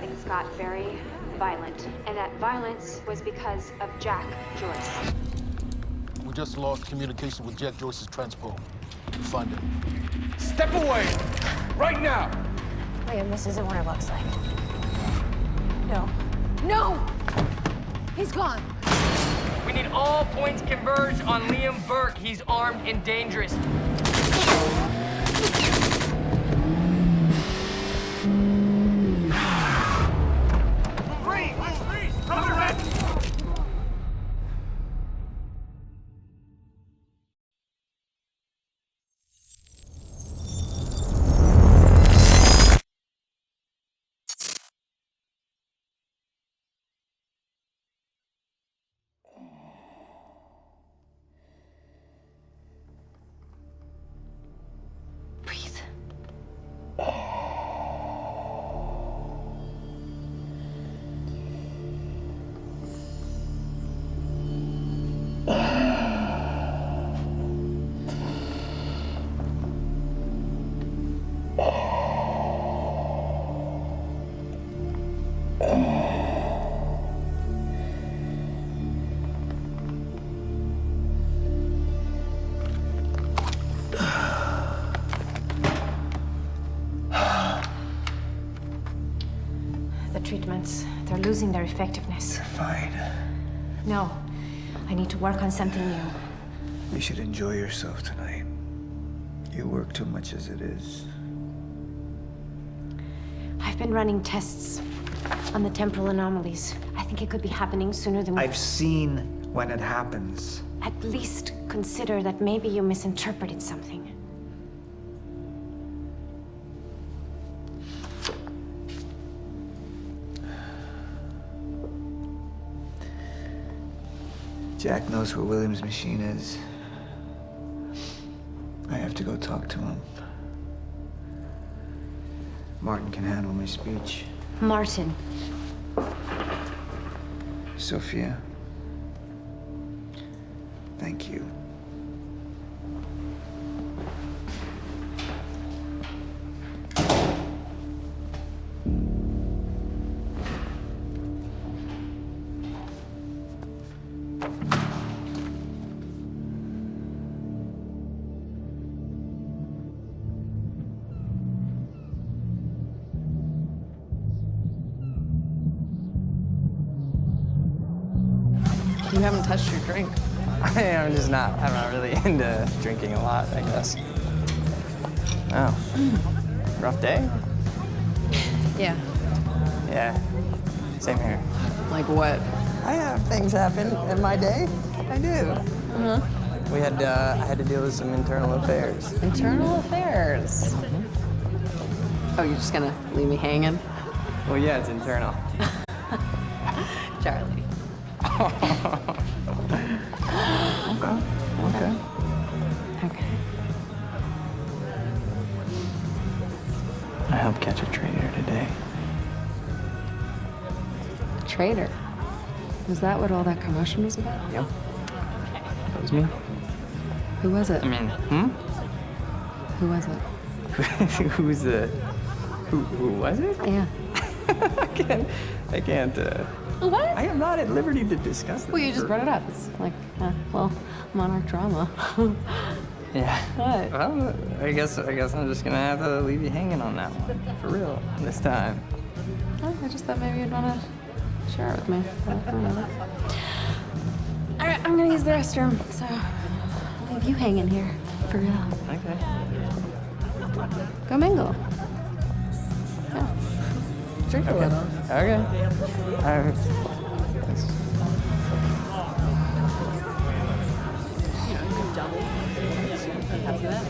Things got very violent. And that violence was because of Jack Joyce. We just lost communication with Jack Joyce's transpo. Find him. Step away! Right now! Liam, this isn't what it looks like. No. No! He's gone. We need all points converged on Liam Burke. He's armed and dangerous. Treatments, they're losing their effectiveness. You're fine. No, I need to work on something new. You should enjoy yourself tonight. You work too much as it is. I've been running tests on the temporal anomalies. I think it could be happening sooner than we... I've seen when it happens. At least consider that maybe you misinterpreted something. Jack knows where William's machine is. I have to go talk to him. Martin can handle my speech. Martin. Sophia. Thank you. You haven't touched your drink. I'm not really into drinking a lot, I guess. Oh. Rough day? Yeah. Yeah. Same here. Like what? I have things happen in my day. I do. Uh-huh. I had to deal with some internal affairs. Internal affairs? Oh, you're just gonna leave me hanging? Well, yeah, it's internal. Charlie. Okay. Okay. I helped catch a traitor today. Traitor? Was that what all that commotion was about? Yep. That was me. Who was it? I mean, Who was it? Who's the... Who was it? Yeah. I can't, What? I am not at liberty to discuss this. Well, you just brought it up. It's like, Monarch drama. Yeah. What? Well, I guess I'm just gonna have to leave you hanging on that one. For real. This time. Oh, I just thought maybe you'd want to share it with me. Whatever. All right, I'm gonna use the restroom, so I'll leave you hanging here. For real. Okay. Go mingle. Yeah. Drink a little. Okay. All right. How's that?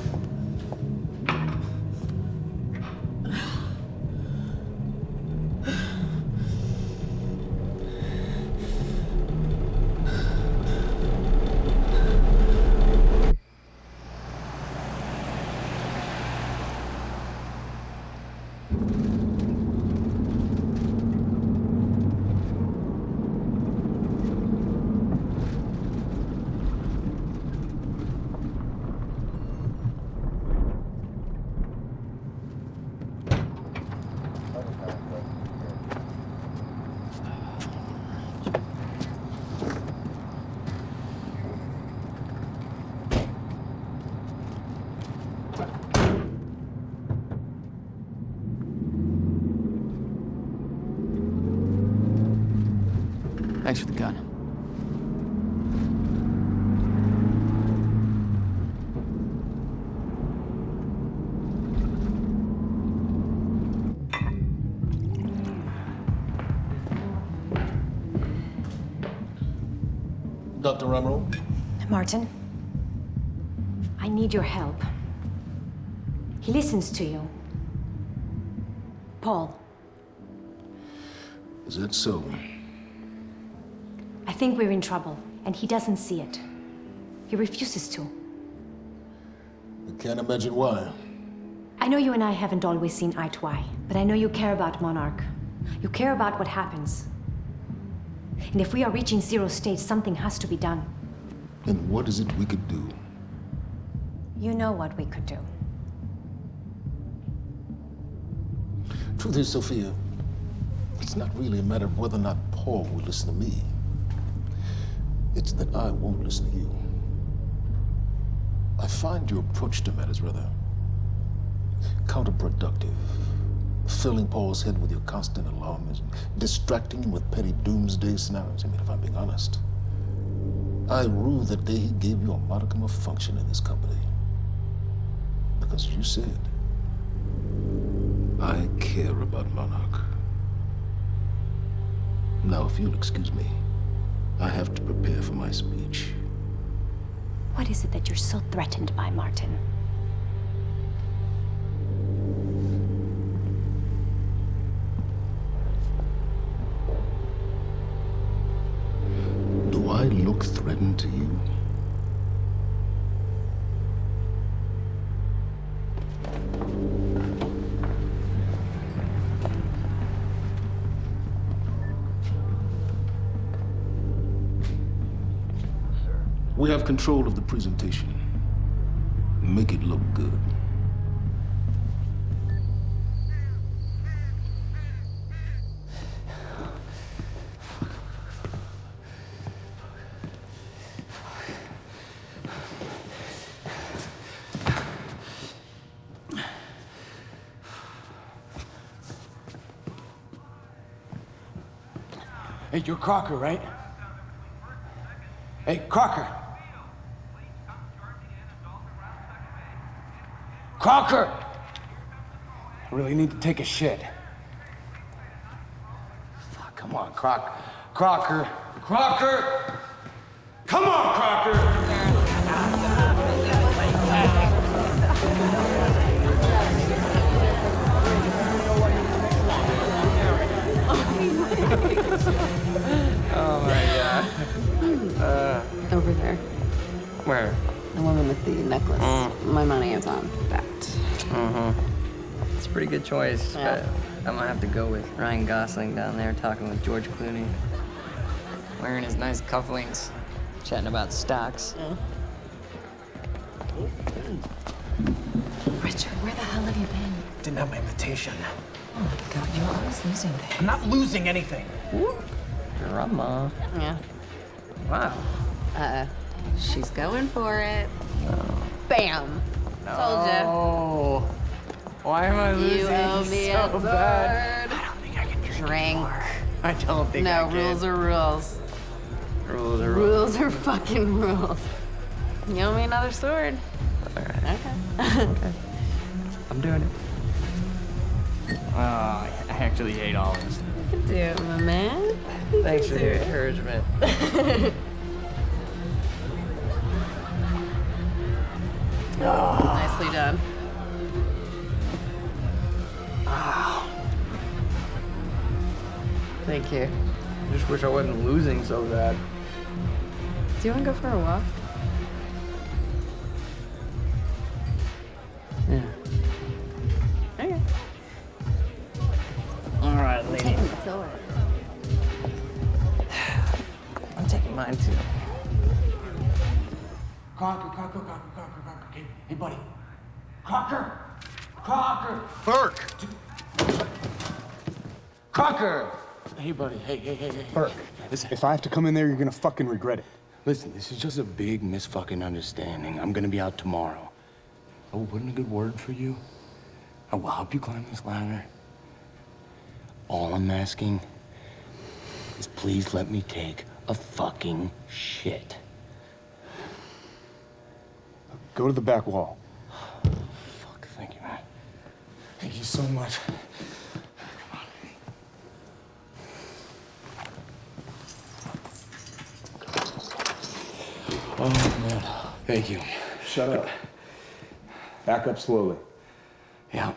Thanks for the gun. Dr. Ramro? Martin, I need your help. He listens to you. Paul, Is that so? I think we're in trouble, and he doesn't see it. He refuses to. I can't imagine why. I know you and I haven't always seen eye to eye, but I know you care about Monarch. You care about what happens. And if we are reaching zero state, something has to be done. And what is it we could do? You know what we could do. Truth is, Sophia, it's not really a matter of whether or not Paul will listen to me. It's that I won't listen to you. I find your approach to matters rather counterproductive. Filling Paul's head with your constant alarms and distracting him with petty doomsday scenarios. I mean, if I'm being honest, I rue the day he gave you a modicum of function in this company. Because you said, I care about Monarch. Now, if you'll excuse me, I have to prepare for my speech. What is it that you're so threatened by, Martin? Do I look threatened to you? We have control of the presentation. Make it look good. Hey, you're Crocker, right? Hey, Crocker! Crocker! I really need to take a shit. Fuck, come on, Crocker. Crocker! Crocker! Come on, Crocker! Oh my god. Over there. Where? The woman with the necklace. My money is on that. Mm-hmm. It's a pretty good choice, Yeah. but I'm gonna have to go with Ryan Gosling down there talking with George Clooney. Wearing his nice cufflinks, chatting about stocks. Richard, where the hell have you been? Didn't have my invitation. Oh my god, you're always losing things. I'm not losing anything. Drama. Yeah. Wow. She's going for it. Bam! Told ya. Oh. Why am I losing You owe me so a bad? sword. I don't think I can drink Drink. anymore. I don't think I No, can. rules are rules. Rules are rules. Rules are fucking rules. You owe me another sword. Alright. Okay. Okay. I'm doing it. Oh, I actually hate all this. You can do it, my man. You Thanks can for do the it. encouragement. Nicely done. Thank you. I just wish I wasn't losing so bad. Do you want to go for a walk? Yeah. Okay. All right, lady. Taking the sword. I'm taking mine too. Crocker. Hey, buddy. Crocker! Burke! Crocker! Hey, buddy. Hey. Burke, Listen. if I have to come in there, you're gonna fucking regret it. Listen, this is just a big misfucking understanding. I'm gonna be out tomorrow. I will put in a good word for you. I will help you climb this ladder. All I'm asking is please let me take a fucking shit. Go to the back wall. Fuck, thank you, man. Thank you so much. Oh, man. Thank you. Shut up. Back up slowly. Yeah.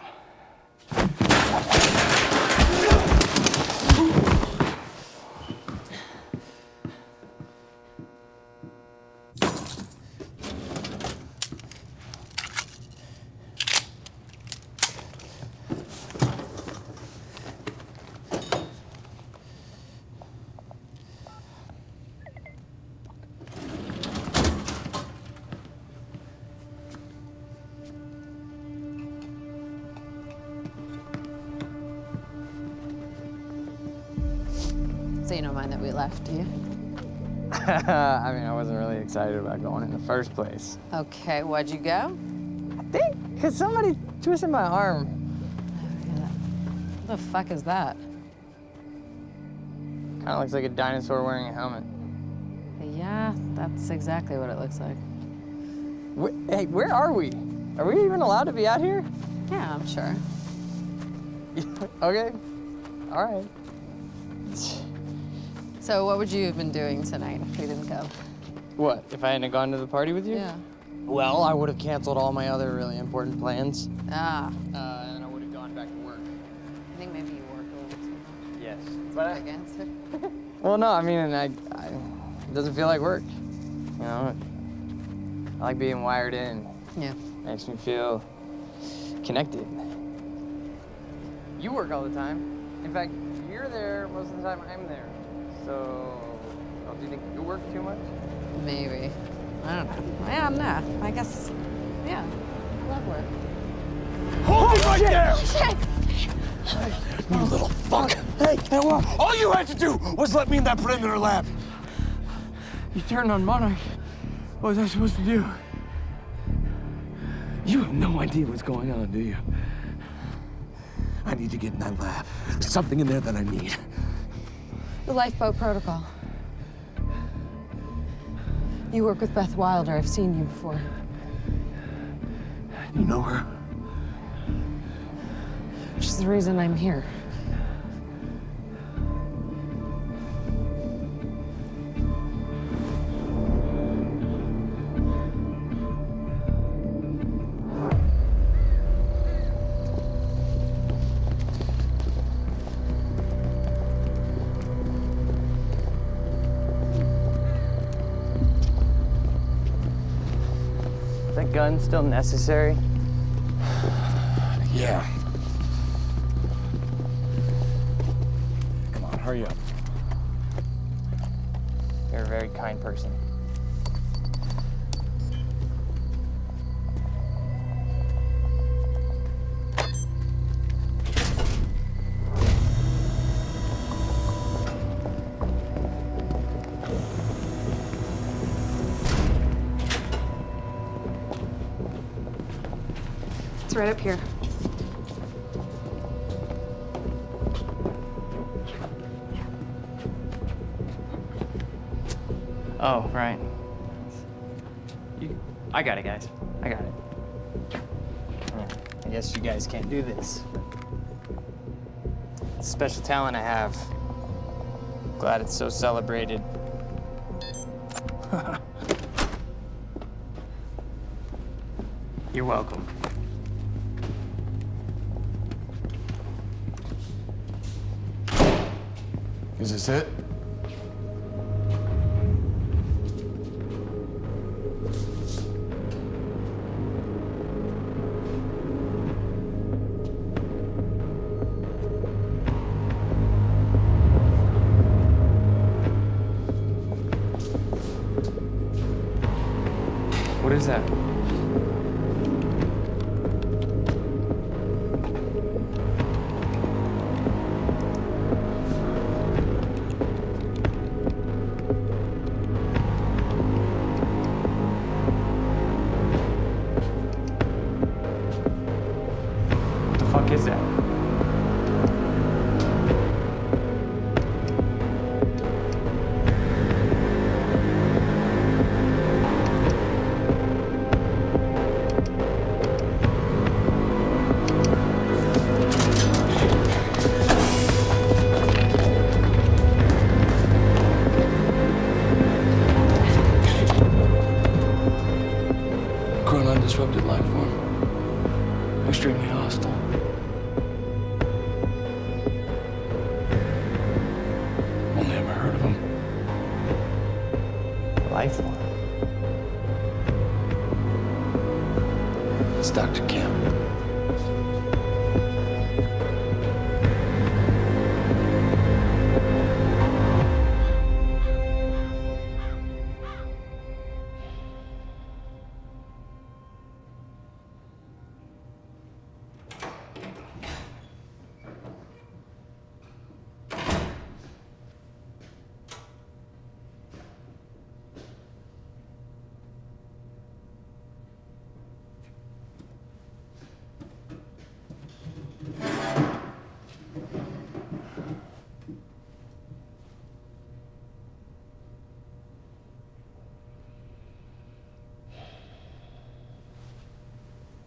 So you don't mind that we left, do you? I mean, I wasn't really excited about going in the first place. Okay, why'd you go? I think because somebody twisted my arm. What the fuck is that? Kind of looks like a dinosaur wearing a helmet. Yeah, that's exactly what it looks like. Hey, where are we? Are we even allowed to be out here? Yeah, I'm sure. Okay. All right. So what would you have been doing tonight if we didn't go? What, if I hadn't gone to the party with you? Yeah. Well, I would have canceled all my other really important plans. Ah. And I would have gone back to work. I think maybe you work a little bit too much. Yes. But against it. Well, no, I mean, it doesn't feel like work. You know, I like being wired in. Yeah. Makes me feel connected. You work all the time. In fact, you're there most of the time I'm there. So, do you think you work too much? Maybe. I don't know. Yeah, no. I guess, yeah. I love work. Hold it right there! Shit! You little fuck! Hey, what? All you had to do was let me in that perimeter lab. You turned on Monarch. What was I supposed to do? You have no idea what's going on, do you? I need to get in that lab. There's something in there that I need. The lifeboat protocol. You work with Beth Wilder. I've seen you before. You know her? She's the reason I'm here. Is that gun still necessary? Yeah. Come on, hurry up. You're a very kind person. It's right up here. Oh, right. I got it, guys. I got it. I guess you guys can't do this. It's a special talent I have. Glad it's so celebrated. You're welcome. Is this it? What is that? What the fuck is that? life form. It's Dr. Kim.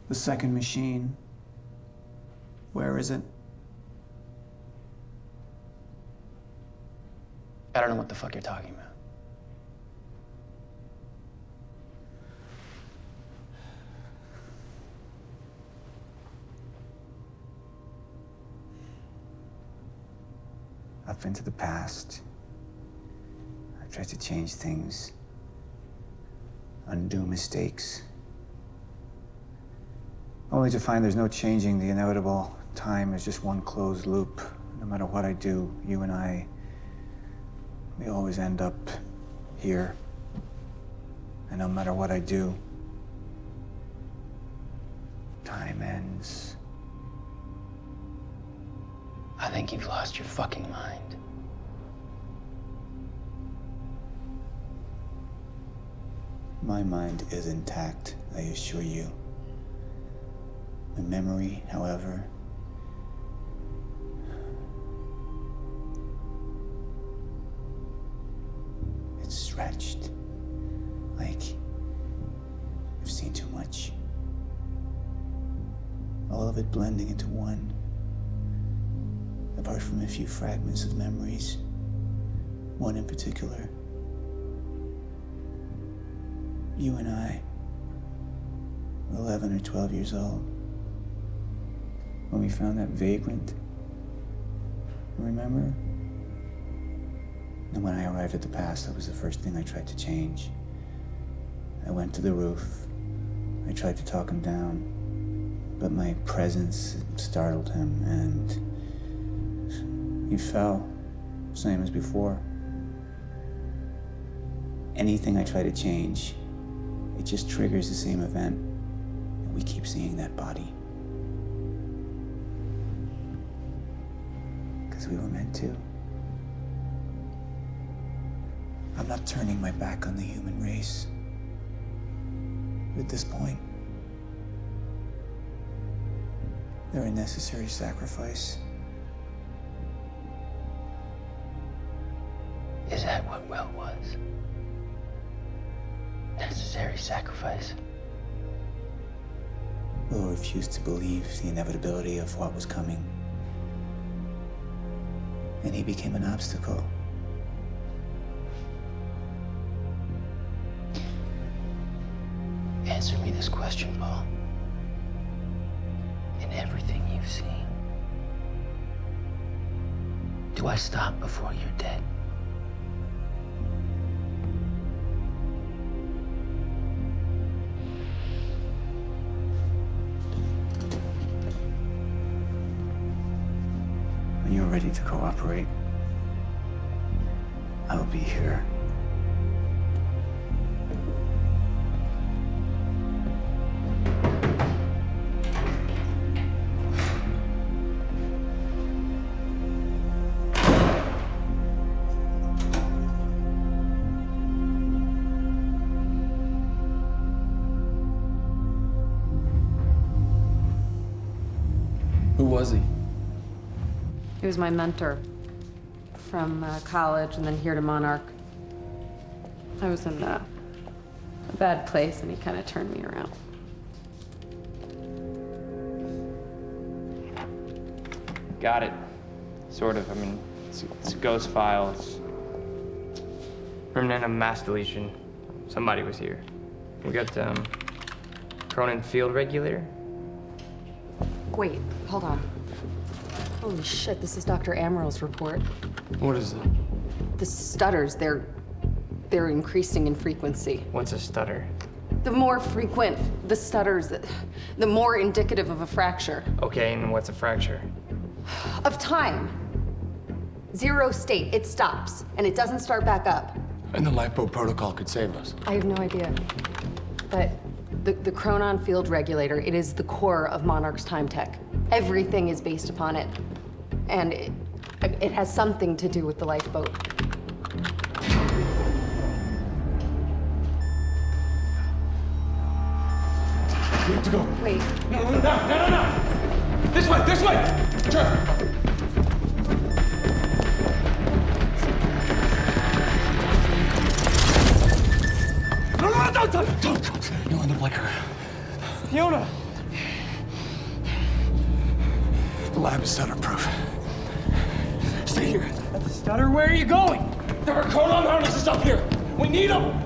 The second machine. Where is it? I don't know what the fuck you're talking about. I've been to the past. I've tried to change things, undo mistakes, only to find there's no changing the inevitable. Time is just one closed loop. No matter what I do, you and I, we always end up here. And no matter what I do, time ends. I think you've lost your fucking mind. My mind is intact, I assure you. My memory, however, it's stretched. Like I've seen too much. All of it blending into one. Apart from a few fragments of memories. One in particular. You and I were 11 or 12 years old when we found that vagrant. Remember? And when I arrived at the past, that was the first thing I tried to change. I went to the roof. I tried to talk him down, but my presence startled him, and he fell, same as before. Anything I try to change, it just triggers the same event, and we keep seeing that body. Because we were meant to. I'm not turning my back on the human race. But at this point, they're a necessary sacrifice. Is that what Will was? Necessary sacrifice? Will refused to believe the inevitability of what was coming. And he became an obstacle. Answer me this question, Paul. In everything you've seen, do I stop before you're dead? When you're ready to cooperate, I will be here. Who was he? He was my mentor from college and then here to Monarch. I was in a bad place and he kind of turned me around. Got it. Sort of. I mean, it's ghost files. Remnant of mass deletion. Somebody was here. We got, Cronin Field Regulator. Wait, hold on. Holy shit, this is Dr. Amaril's report. What is it? The stutters, they're they're increasing in frequency. What's a stutter? The more frequent the stutters, the more indicative of a fracture. Okay, and what's a fracture? Of time. Zero state, it stops, and it doesn't start back up. And the LiPo protocol could save us. I have no idea. But the Chronon field regulator, it is the core of Monarch's time tech. Everything is based upon it. And it has something to do with the lifeboat. We have to go. Wait. No. This way! Sure. No, don't. You'll end up like her. Fiona! The lab is stutter-proof. Stay here. Stutter, where are you going? There are Chronon harnesses up here. We need them.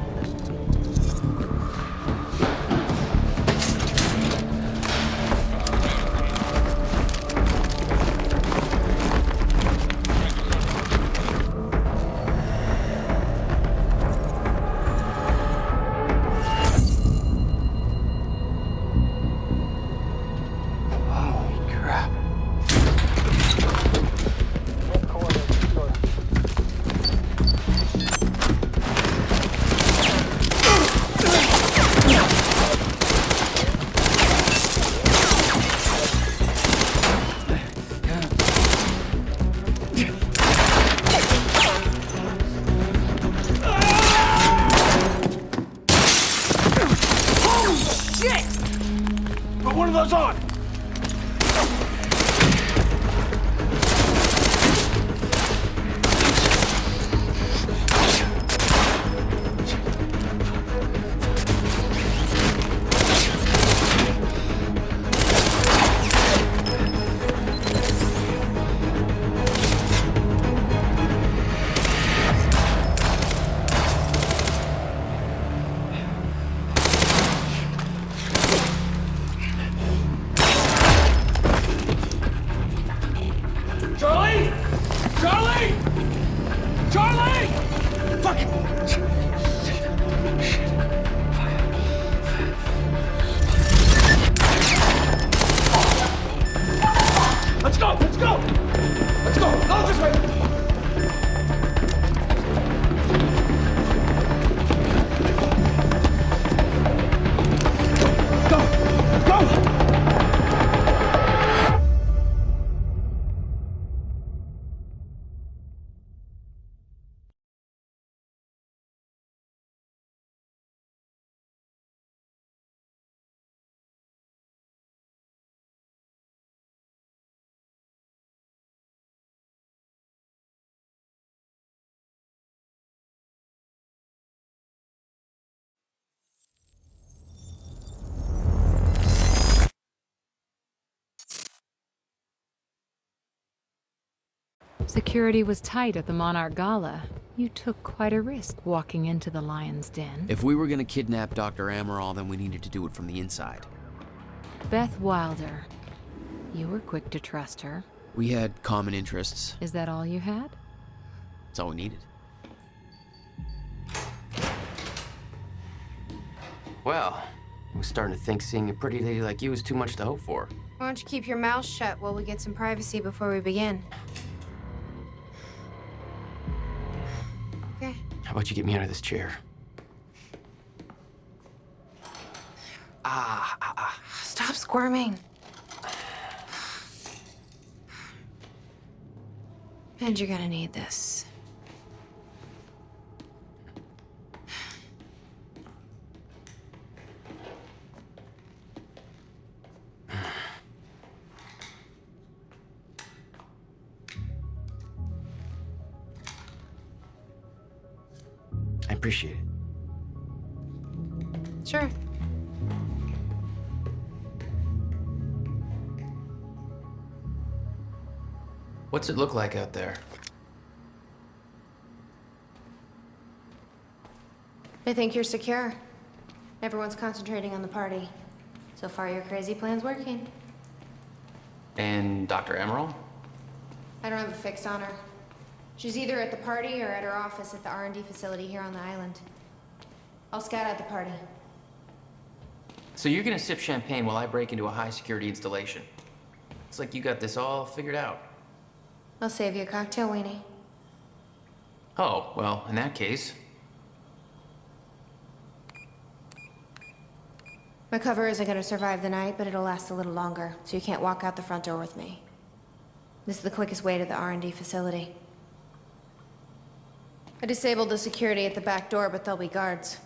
Security was tight at the Monarch Gala. You took quite a risk walking into the Lion's Den. If we were gonna kidnap Dr. Amaral, then we needed to do it from the inside. Beth Wilder. You were quick to trust her. We had common interests. Is that all you had? That's all we needed. Well, I was starting to think seeing a pretty lady like you was too much to hope for. Why don't you keep your mouth shut while we get some privacy before we begin? Okay. How about you get me out of this chair? Stop squirming. And you're gonna need this. I appreciate it. Sure. What's it look like out there? I think you're secure. Everyone's concentrating on the party. So far, your crazy plan's working. And Dr. Amaral? I don't have a fix on her. She's either at the party or at her office at the R&D facility here on the island. I'll scout out the party. So you're gonna sip champagne while I break into a high-security installation. It's like you got this all figured out. I'll save you a cocktail, Weenie. Oh, well, in that case... My cover isn't gonna survive the night, but it'll last a little longer, so you can't walk out the front door with me. This is the quickest way to the R&D facility. I disabled the security at the back door, but there'll be guards.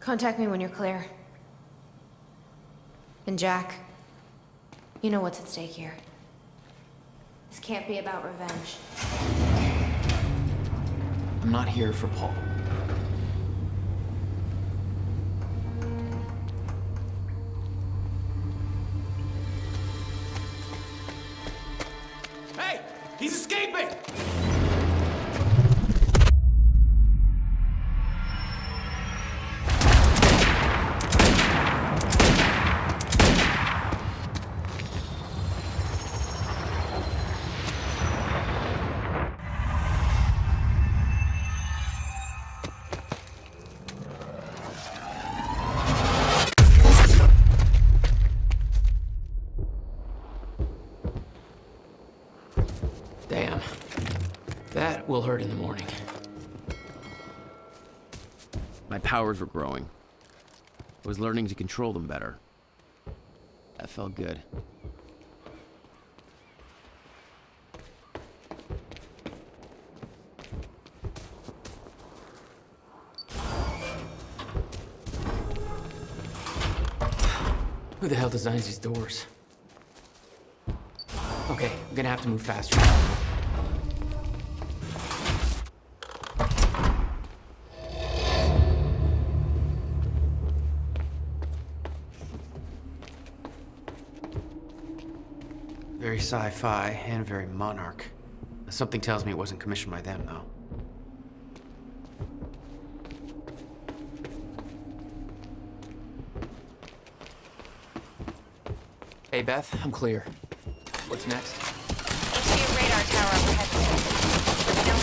Contact me when you're clear. And Jack, you know what's at stake here. This can't be about revenge. I'm not here for Paul. Hey! He's escaping! Damn. That will hurt in the morning. My powers were growing. I was learning to control them better. That felt good. Who the hell designs these doors? Okay, I'm gonna have to move faster. Very sci-fi and very Monarch. Something tells me it wasn't commissioned by them, though. Hey, Beth, I'm clear. What's next? HQ radar tower overhead facility. Let me know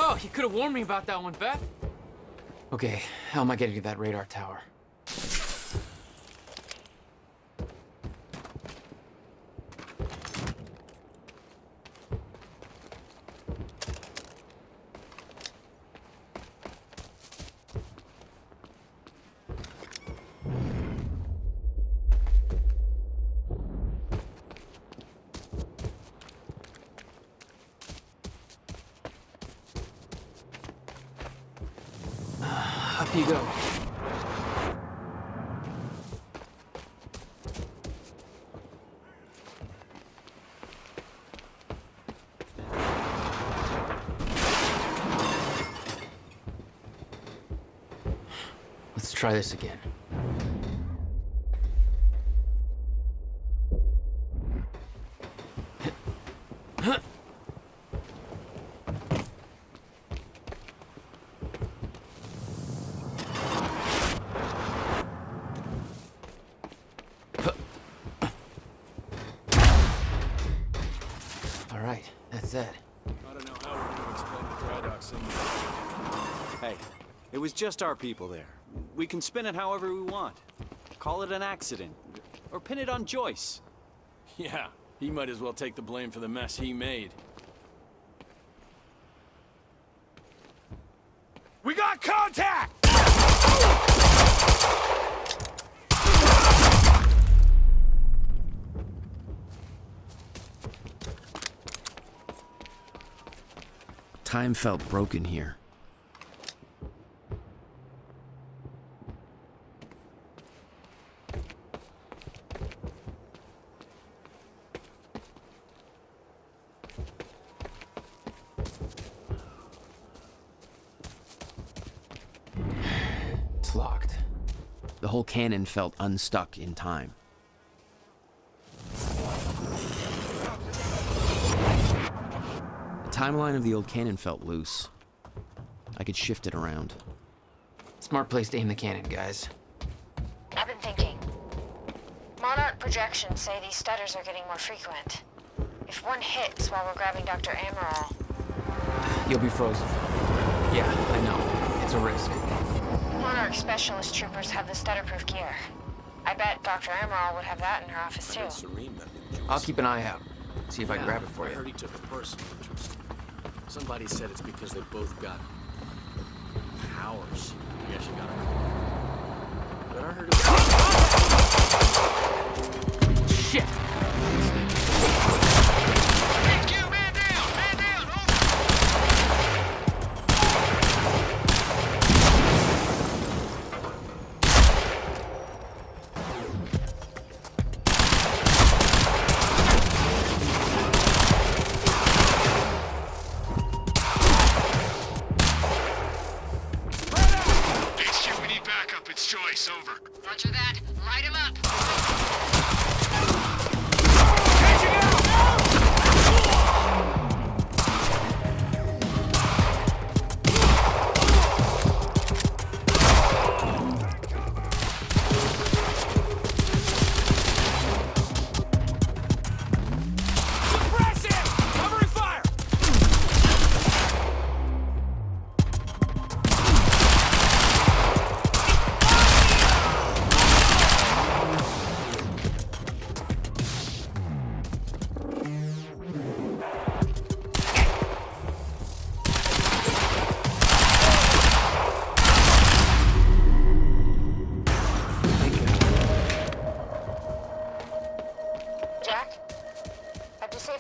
Oh, you could have warned me about that one, Beth. Okay, how am I getting to that radar tower? Up you go. Let's try this again. All right, that's it. I don't know how we're gonna explain the dry dock scene. Hey, it was just our people there. We can spin it however we want. Call it an accident. Or pin it on Joyce. Yeah, he might as well take the blame for the mess he made. We got contact! Time felt broken here. It's locked. The whole cannon felt unstuck in time. The timeline of the old cannon felt loose. I could shift it around. Smart place to aim the cannon, guys. I've been thinking. Monarch projections say these stutters are getting more frequent. If one hits while we're grabbing Dr. Amaral... You'll be frozen. Yeah, I know. It's a risk. Monarch specialist troopers have the stutterproof gear. I bet Dr. Amaral would have that in her office too. I'll keep an eye out. See if I can grab it for I you. heard he took a personal interest. Somebody said it's because they both got powers. I guess you got it. But I heard it. Shit! Roger that. Light him up.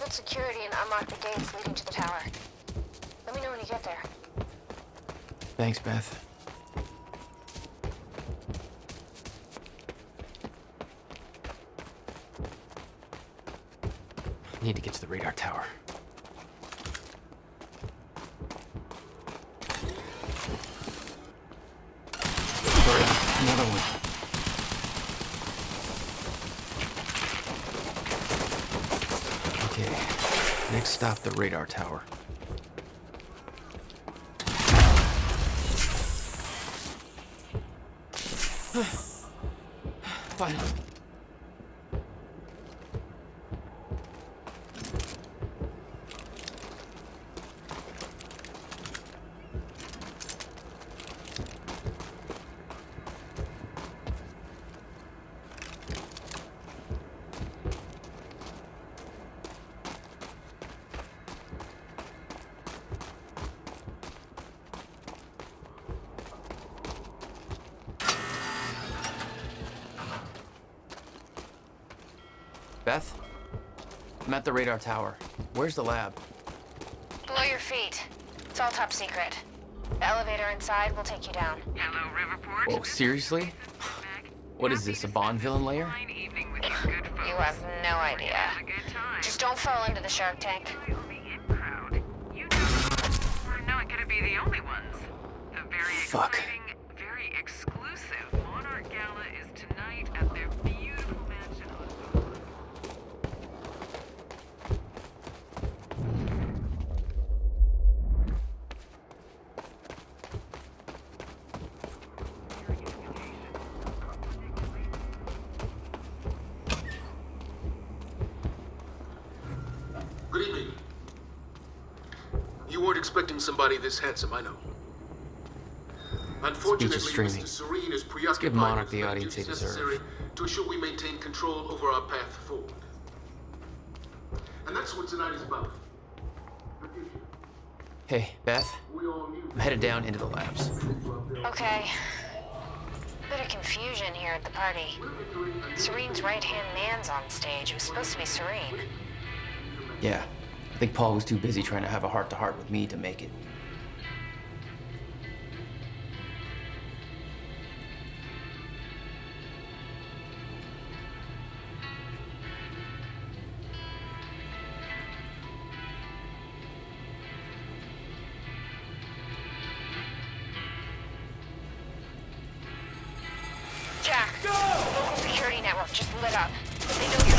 Security and unlock the gates leading to the tower. Let me know when you get there. Thanks, Beth. Need to get to the radar tower. Another one. Okay, next stop, the radar tower. Fine. Beth? I'm at the radar tower. Where's the lab? Below your feet. It's all top secret. The elevator inside will take you down. Hello, Riverport. Oh, seriously? What is this, a Bond villain lair? You have no idea. Just don't fall into the shark tank. We're not gonna be the only ones. The very Fuck. exciting, very exclusive Monarch Gala is tonight at their beautiful mansion on Good evening. You weren't expecting somebody this handsome, I know. Unfortunately, streaming. Mr. Serene is Let's preoccupied give Monarch with the the audience they duties deserve. necessary to ensure we maintain control over our path forward. And that's what tonight is about. Hey, Beth. I'm headed down into the labs. Okay. Bit of confusion here at the party. Serene's right-hand man's on stage. It was supposed to be Serene. Yeah, I think Paul was too busy trying to have a heart-to-heart with me to make it. Jack, local security network just lit up. They know you're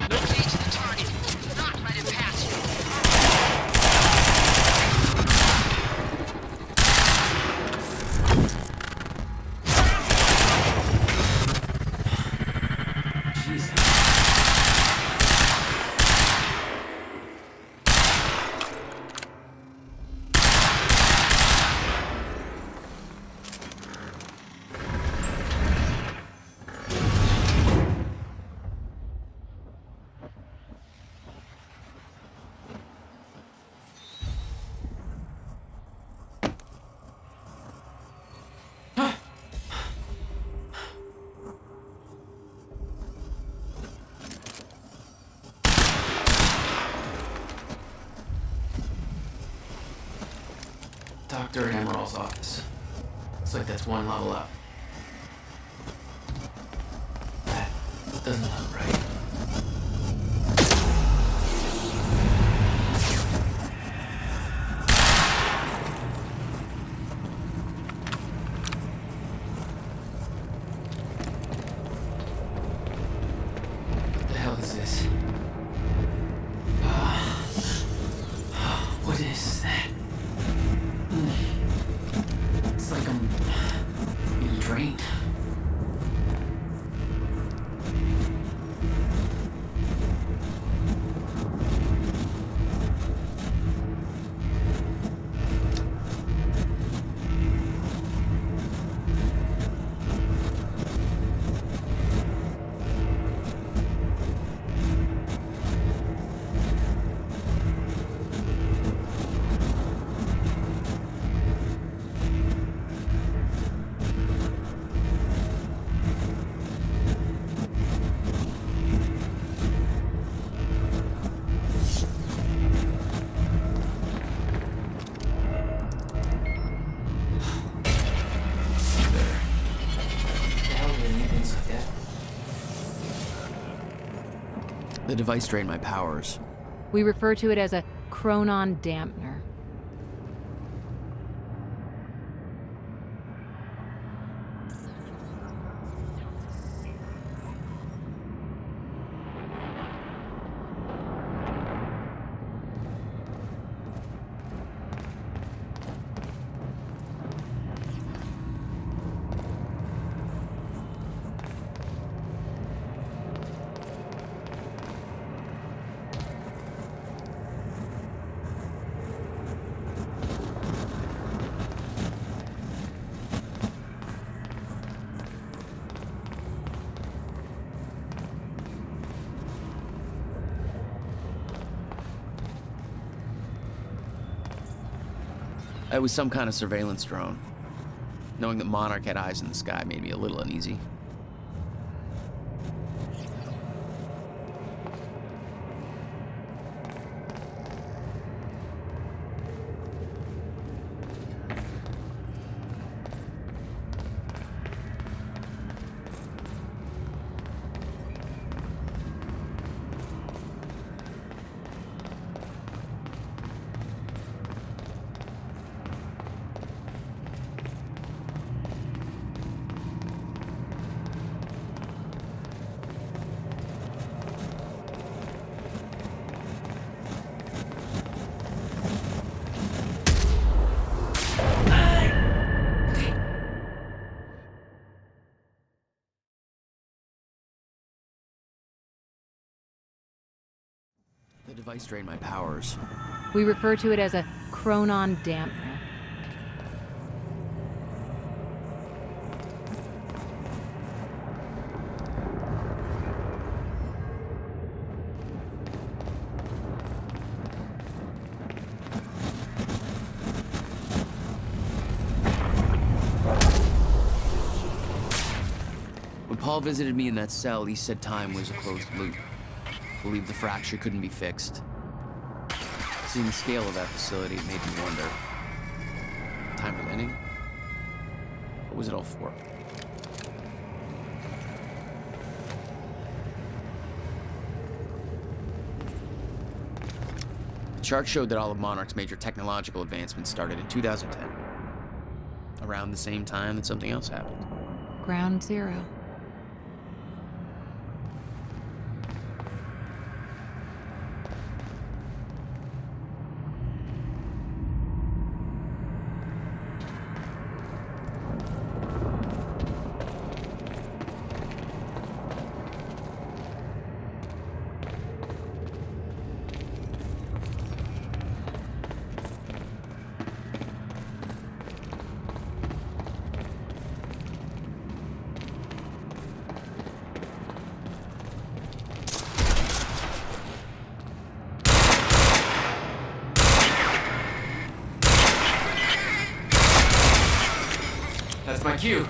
No gauge the target. Do not let him pass you. Dr. Emerald's office. Looks like that's one level up. That doesn't look right. What the hell is this? What is that? It's like I'm being drained. The device drained my powers. We refer to it as a chronon dampener. It was some kind of surveillance drone. Knowing that Monarch had eyes in the sky made me a little uneasy. The device drained my powers. We refer to it as a chronon dampener. When Paul visited me in that cell, he said time was a closed loop. Believed the fracture couldn't be fixed. Seeing the scale of that facility made me wonder. Time was ending? What was it all for? The chart showed that all of Monarch's major technological advancements started in 2010. Around the same time that something else happened. Ground Zero. That's my cue.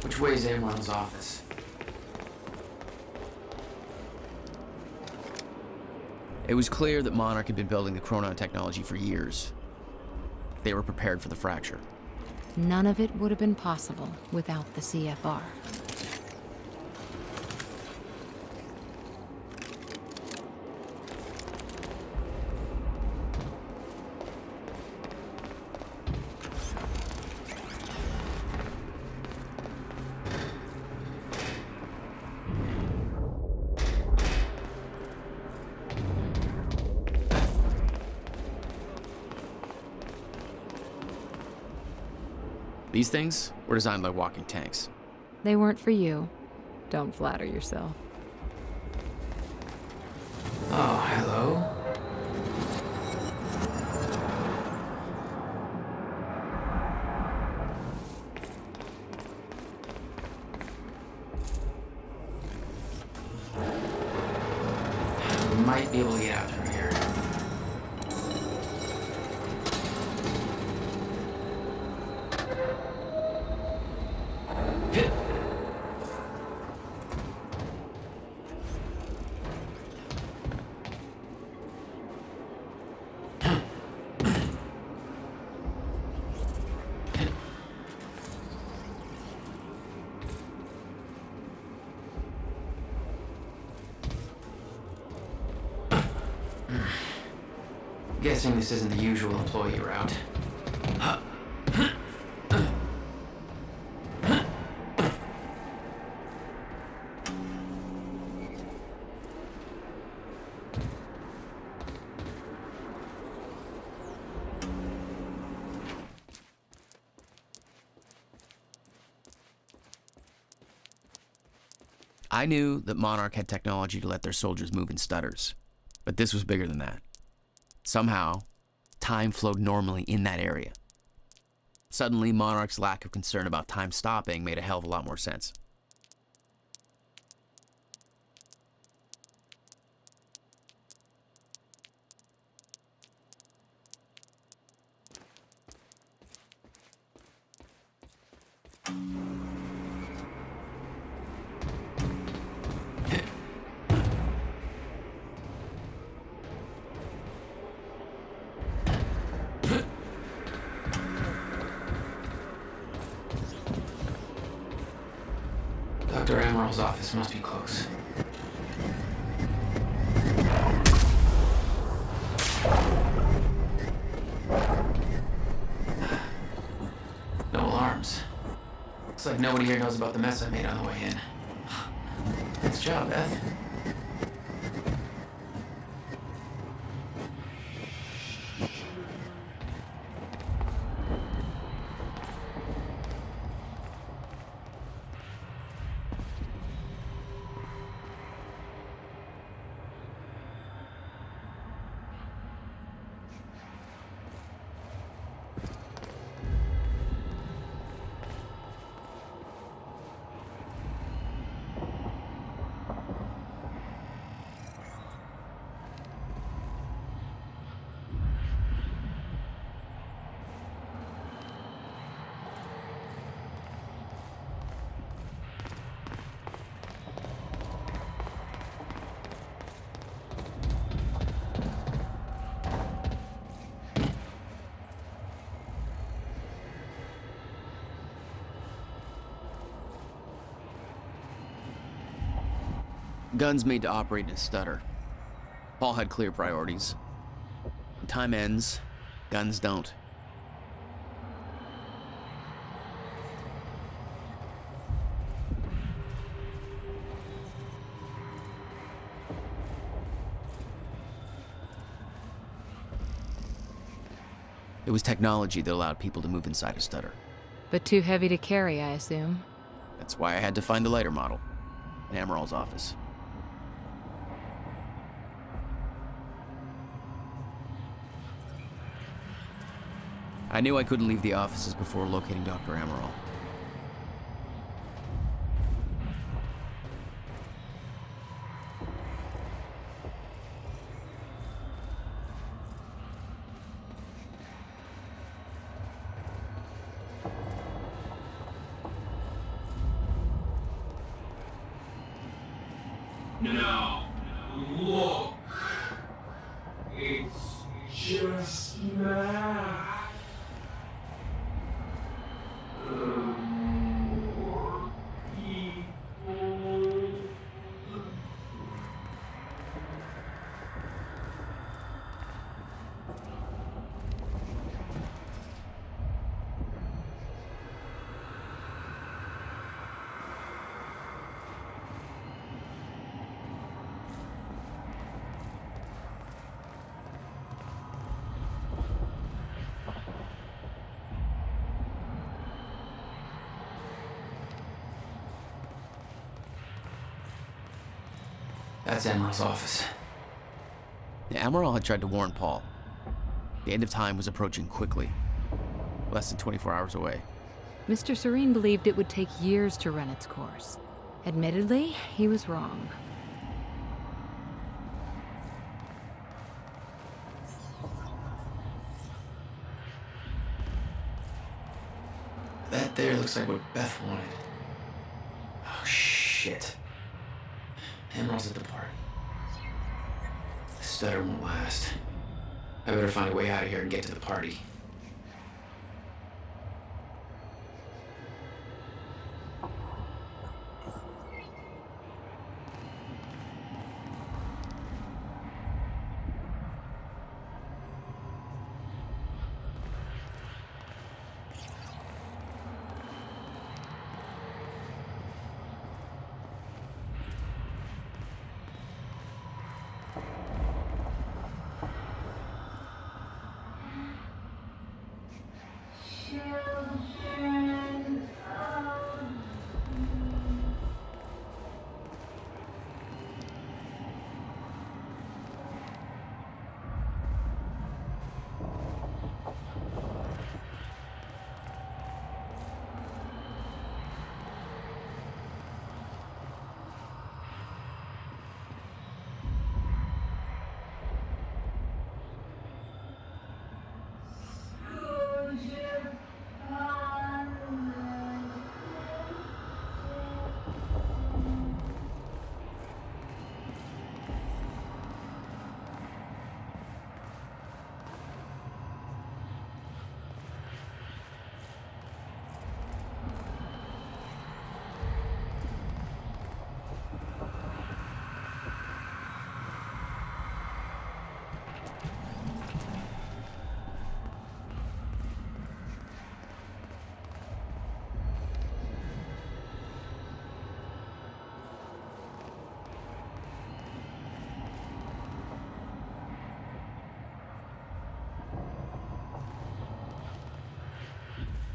Which way is Amaril's office? It was clear that Monarch had been building the Chronon technology for years. They were prepared for the fracture. None of it would have been possible without the CFR. These things were designed like walking tanks. They weren't for you. Don't flatter yourself. Oh, hello. We might be able to get out through here. Guessing this isn't the usual employee route. I knew that Monarch had technology to let their soldiers move in stutters, but this was bigger than that. Somehow, time flowed normally in that area. Suddenly, Monarch's lack of concern about time stopping made a hell of a lot more sense. Dr. Amaril's office must be close. No alarms. Looks like nobody here knows about the mess I made on the way in. Nice job, Beth. Guns made to operate in a stutter. Paul had clear priorities. When time ends, guns don't. It was technology that allowed people to move inside a stutter. But too heavy to carry, I assume. That's why I had to find the lighter model in Amaril's office. I knew I couldn't leave the offices before locating Dr. Amaral. Now, look. It's just math. More people. That's Emerald's office. Yeah, Amaral had tried to warn Paul. The end of time was approaching quickly. Less than 24 hours away. Mr. Serene believed it would take years to run its course. Admittedly, he was wrong. That there looks like what Beth wanted. Oh, shit. Emerald's at the party. The stutter won't last. I better find a way out of here and get to the party.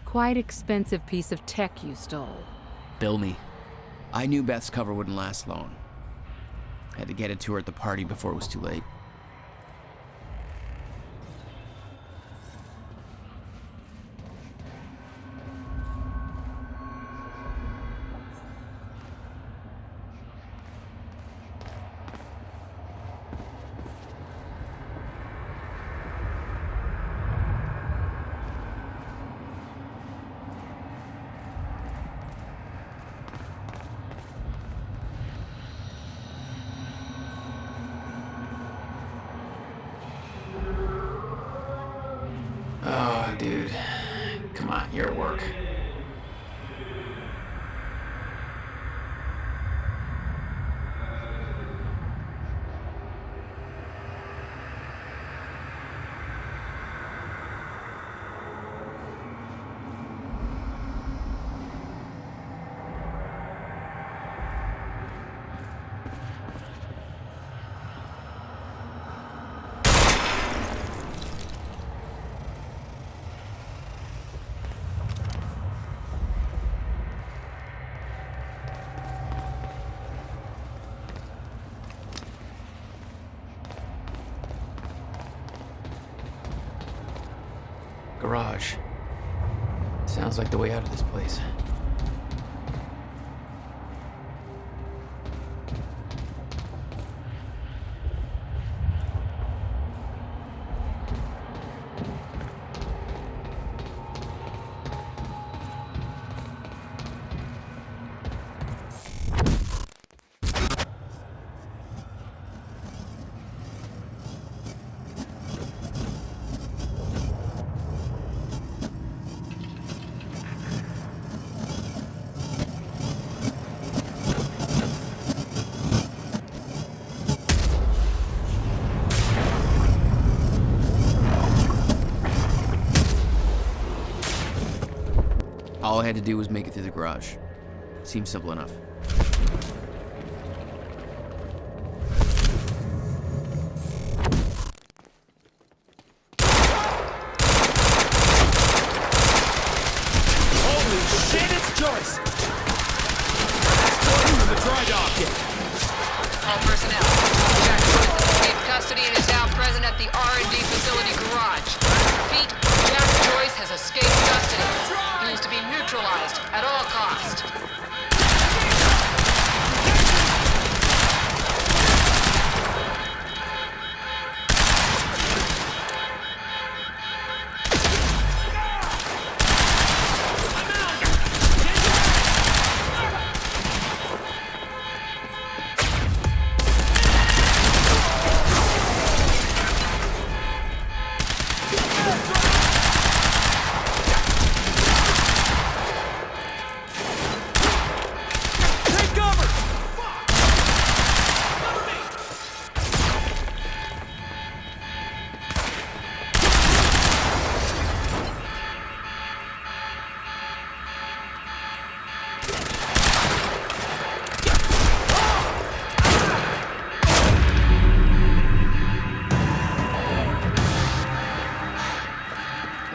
Quite expensive piece of tech you stole. Bill me. I knew Beth's cover wouldn't last long. Had to get it to her at the party before it was too late. Oh, dude. Come on, your work. Garage. Sounds like the way out of this place. All I had to do was make it through the garage. Seems simple enough. Holy shit, it's Joyce! Escorting to the dry dock. All personnel. Jack Joyce has escaped custody and is now present at the R&D facility garage. Repeat, Jack Joyce has escaped custody. He is to be neutralized at all costs.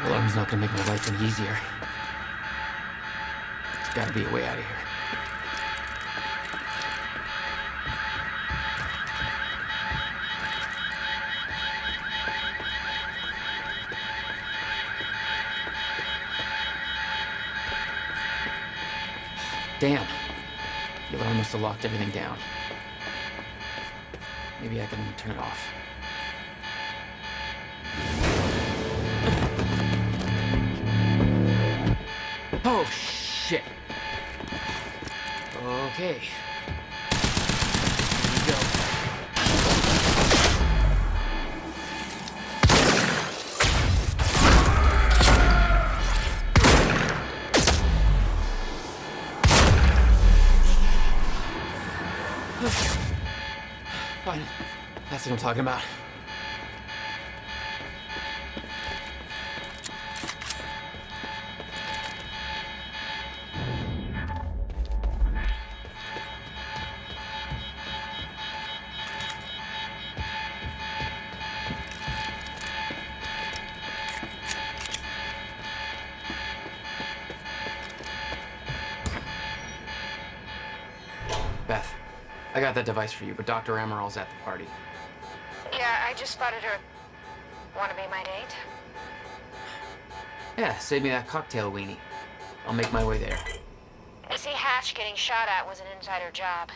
Alarm's not gonna make my life any easier. There's gotta be a way out of here. Damn. The alarm must have locked everything down. Maybe I can turn it off. Oh, shit. Okay. Here we go. Fine. That's what I'm talking about. Beth, I got that device for you, but Dr. Amaral's at the party. Yeah, I just spotted her. Wanna be my date? Yeah, save me that cocktail weenie. I'll make my way there. You see, Hatch getting shot at was an insider job.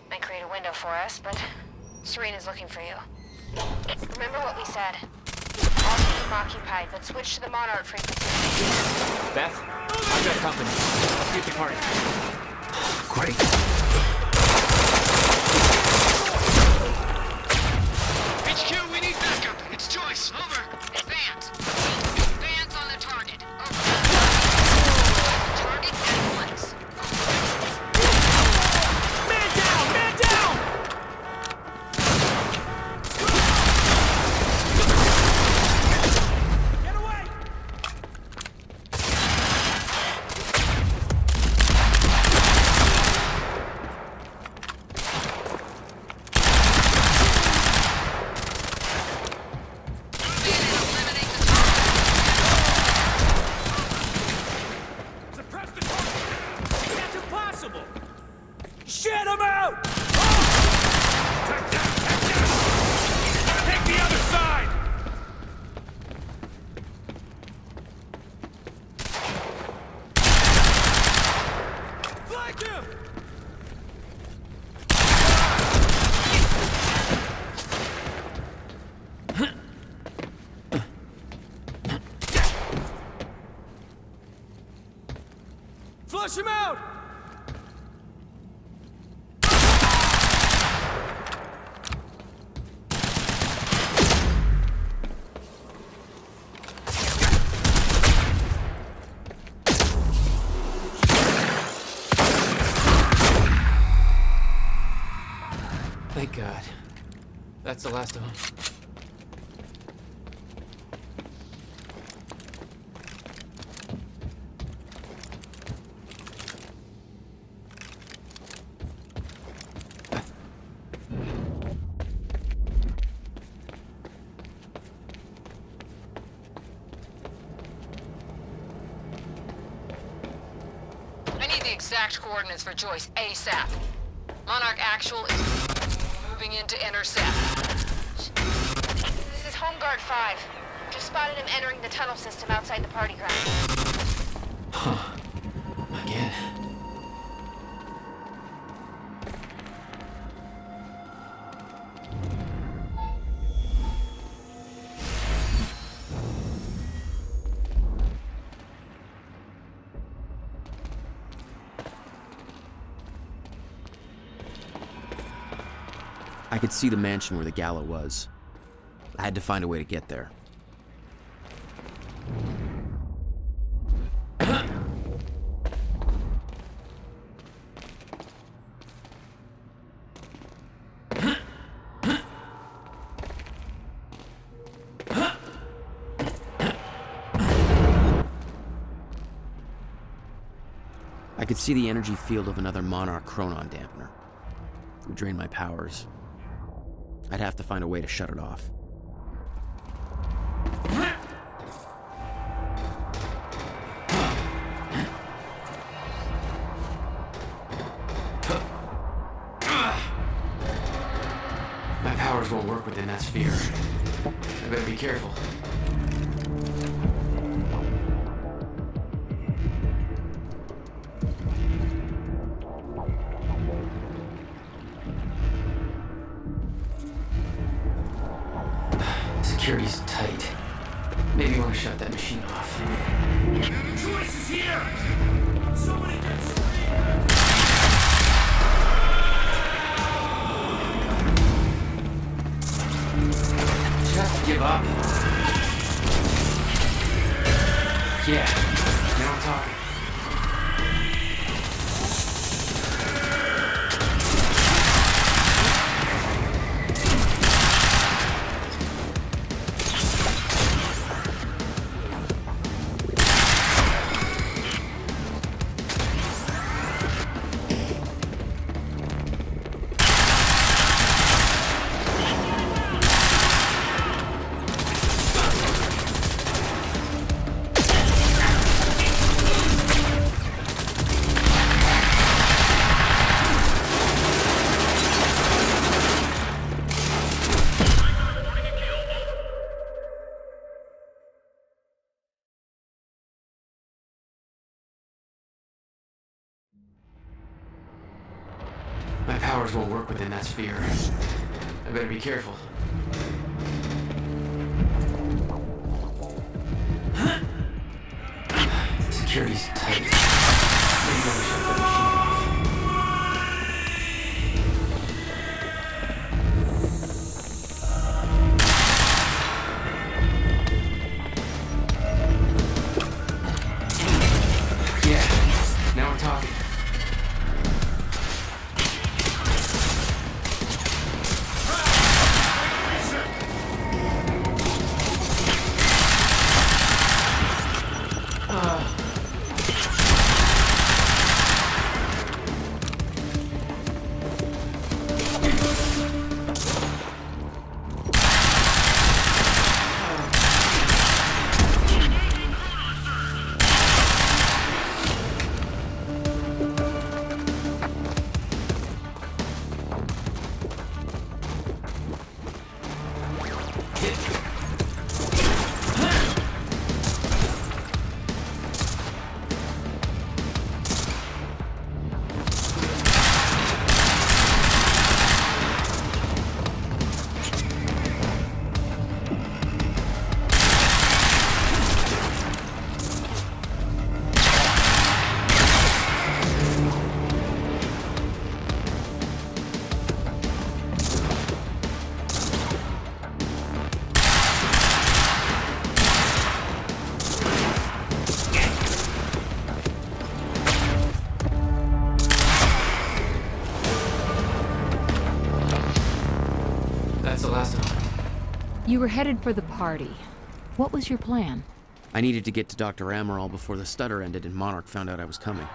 Might create a window for us, but Serena's looking for you. Remember what we said. All keep occupied, but switch to the Monarch frequency. Beth, I've got company. I'll see you at the party. Great. HQ, we need backup. It's Joyce. Over. Advance. Advance on the target. Over. Target at once. Man down! Man down! Get away! Suppress the target! That's impossible! Shit, I'm out! Take down! Take down! Take the other side! Flank him! Flush him out! Thank God. That's the last of them. exact coordinates for Joyce ASAP. Monarch Actual is moving in to intercept. This is Home Guard 5. Just spotted him entering the tunnel system outside the party ground. Huh. Again. I could see the mansion where the gala was. I had to find a way to get there. I could see the energy field of another Monarch Chronon dampener. It would drain my powers. I'd have to find a way to shut it off. My powers won't work within that sphere. I better be careful. Security's tight. Maybe you want to shut that machine off. Joyce is here! Somebody get Just give up. Yeah, now I'm talking. My powers won't work within that sphere. I better be careful. Security's tight. Maybe I should shut that machine off. Yeah, now we're talking. That's the last of them. You were headed for the party. What was your plan? I needed to get to Dr. Amaral before the stutter ended and Monarch found out I was coming.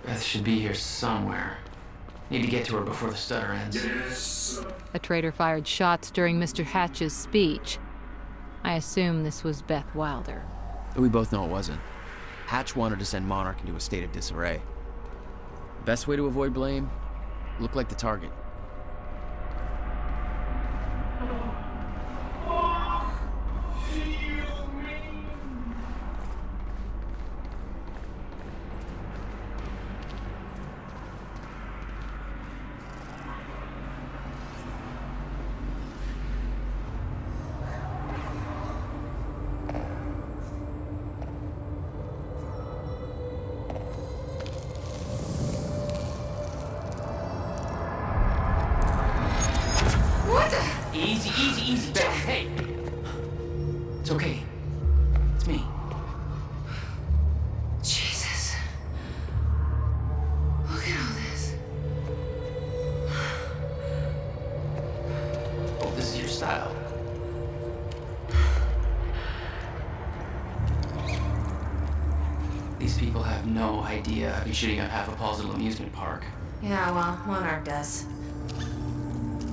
Beth should be here somewhere. Need to get to her before the stutter ends. A traitor fired shots during Mr. Hatch's speech. I assume this was Beth Wilder. But we both know it wasn't. Hatch wanted to send Monarch into a state of disarray. Best way to avoid blame? Look like the target. Easy, Beth. Hey! It's okay. It's me. Jesus. Look at all this. Oh, this is your style. These people have no idea I'd be shooting up half a Paul's little amusement park. Yeah, well, Monarch does.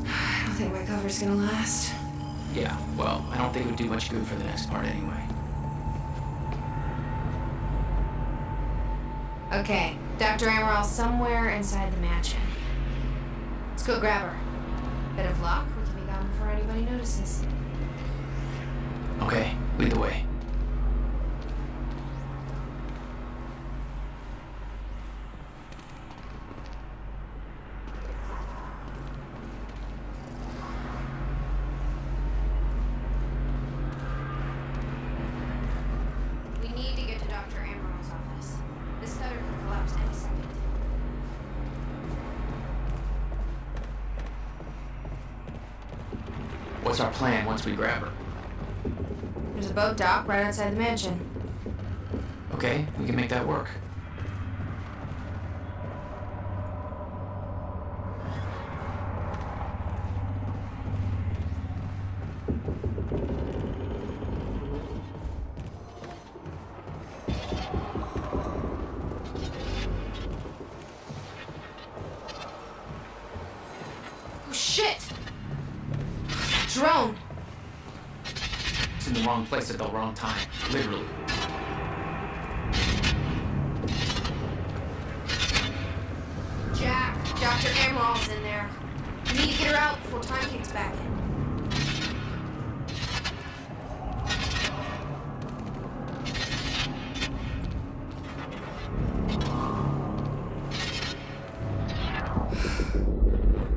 I don't think my cover's gonna last. Yeah, well, I don't think it would do much good for the next part anyway. Okay, Dr. Amaril's somewhere inside the mansion. Let's go grab her. Bit of luck, we can be gone before anybody notices. Okay, lead the way. We need to get to Dr. Amaril's office. This stutter can collapse any second. What's our plan once we grab her? There's a boat dock right outside the mansion. Okay, we can make that work. Oh shit! Drone! It's in the wrong place at the wrong time. Literally. Jack, Dr. Amaril's in there. We need to get her out before time kicks back in.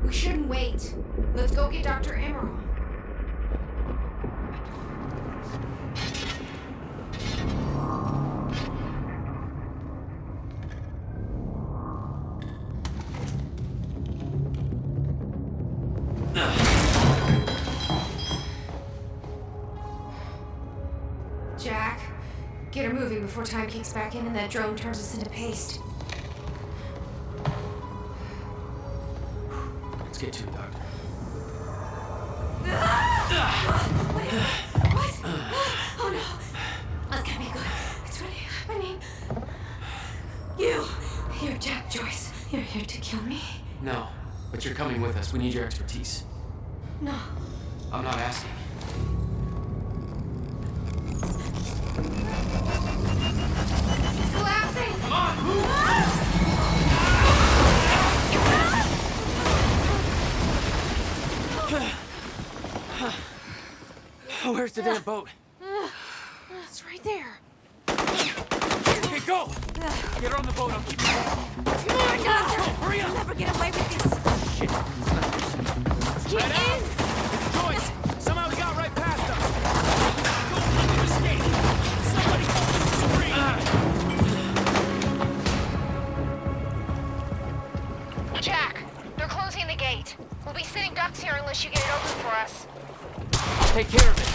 We shouldn't wait. Let's go get Dr. Amaral. Jack, get her moving before time kicks back in and that drone turns us into paste. Let's get to it, Doctor. What? Oh no. That's gonna be good. It's really happening. You're Jack Joyce. You're here to kill me? No, but you're coming with us. We need your expertise. No. I'm not asking. It's collapsing! Come on, move! Where's the damn boat? It's right there. Okay, go! Get her on the boat. I'll keep you. Come on, Doctor! Hurry up! You'll never get away with this. Shit. Get in! It's Joyce! Somehow he got right past us! Go, let him escape! Somebody scream! Jack, they're closing the gate. We'll be sitting ducks here unless you get it open for us. I'll take care of it.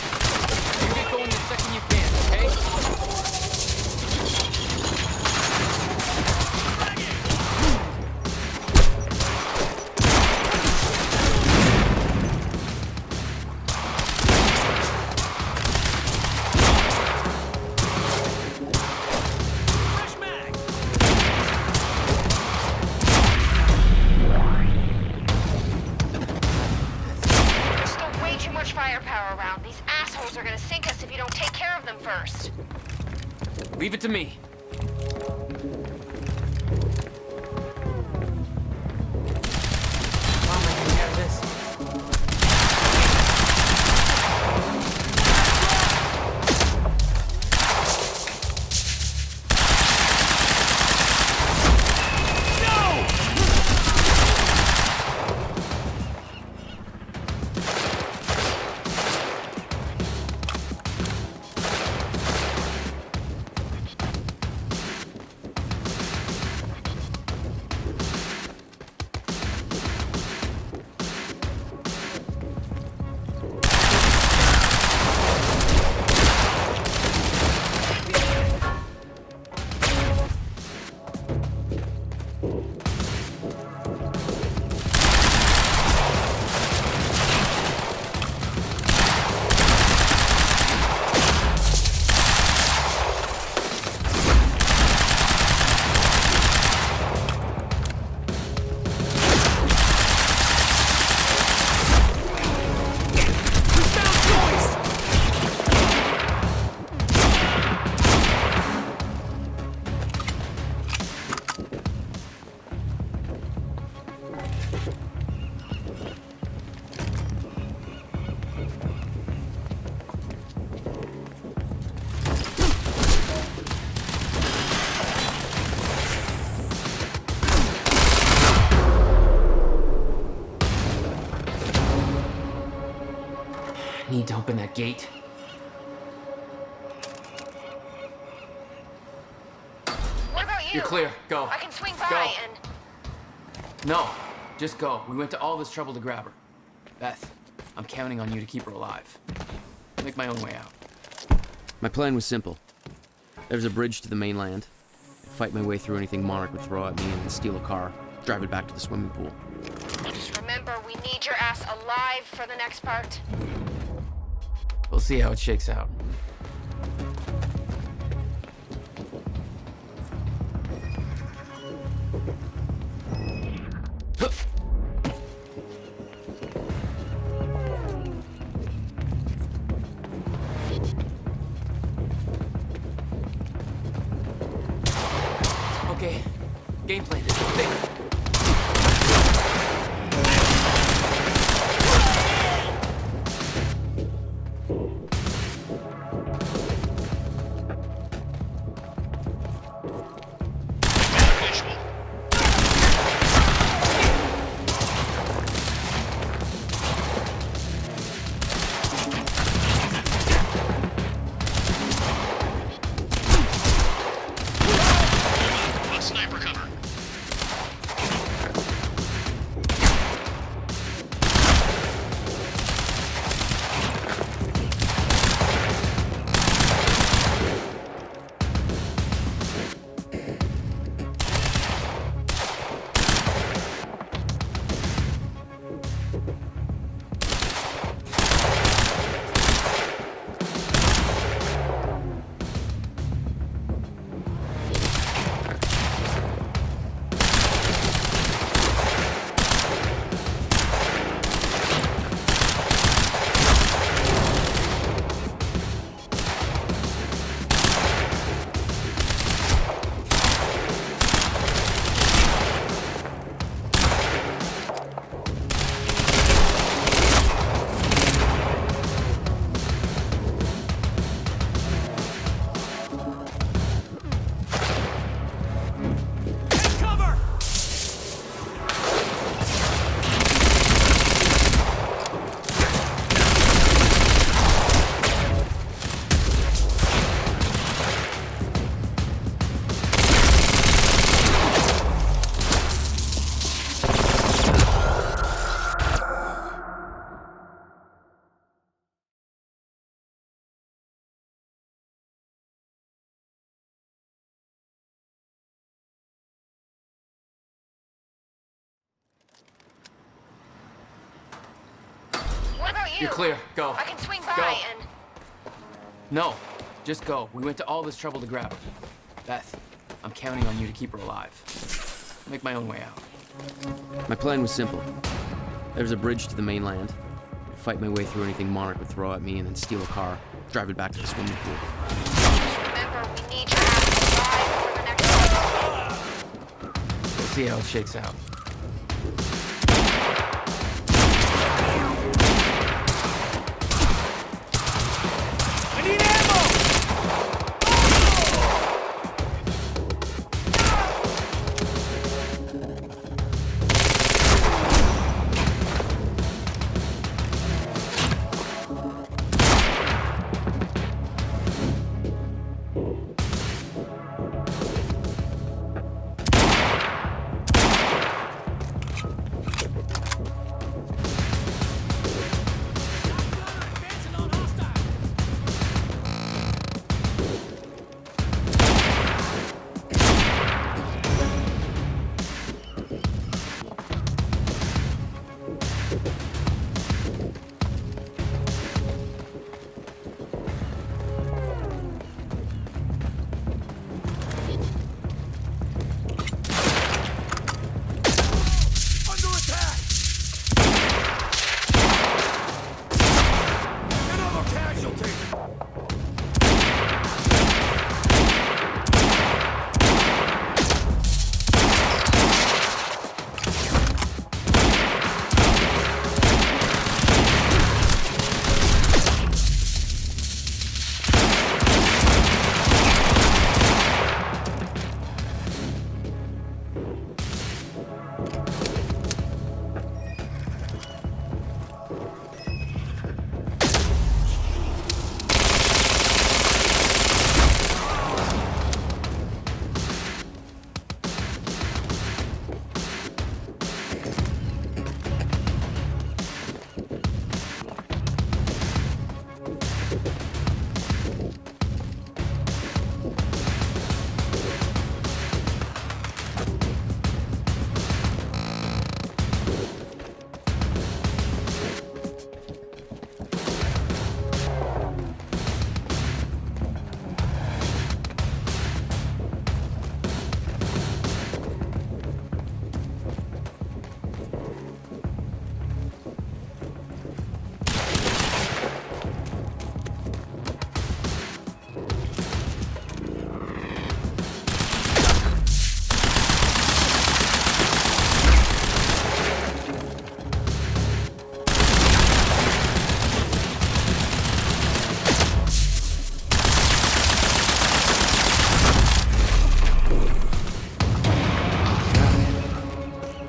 You get going the second you can, okay? Leave it to me. Mom, I can have this. Need to open that gate. What about you? You're clear. Go. I can swing by Go. and... No, just go. We went to all this trouble to grab her. Beth, I'm counting on you to keep her alive. Make my own way out. My plan was simple. There's a bridge to the mainland. I'd fight my way through anything Monarch would throw at me and then steal a car, drive it back to the swimming pool. Just remember, we need your ass alive for the next part. We'll see how it shakes out. Okay, game plan. Think. Sniper cover. What about you? You're clear. Go. I can swing by Go. and... No, just go. We went to all this trouble to grab her. Beth, I'm counting on you to keep her alive. Make my own way out. My plan was simple. There's a bridge to the mainland. I'd fight my way through anything Monarch would throw at me and then steal a car, drive it back to the swimming pool. Remember, we need your see how it shakes out. I need ammo!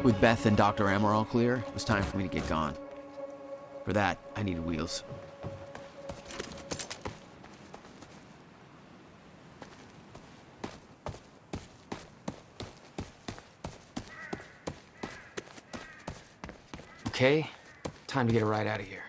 With Beth and Dr. Amor all clear, it was time for me to get gone. For that, I needed wheels. Okay, time to get a ride out of here.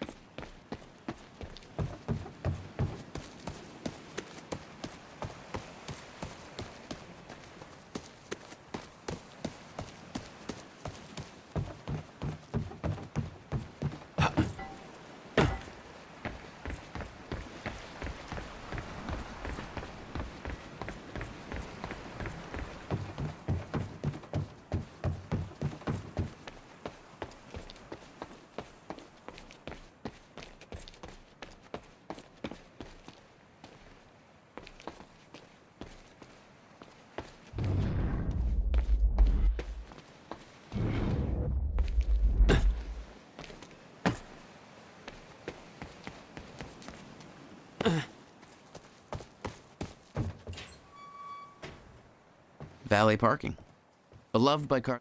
Valet parking. Beloved by car...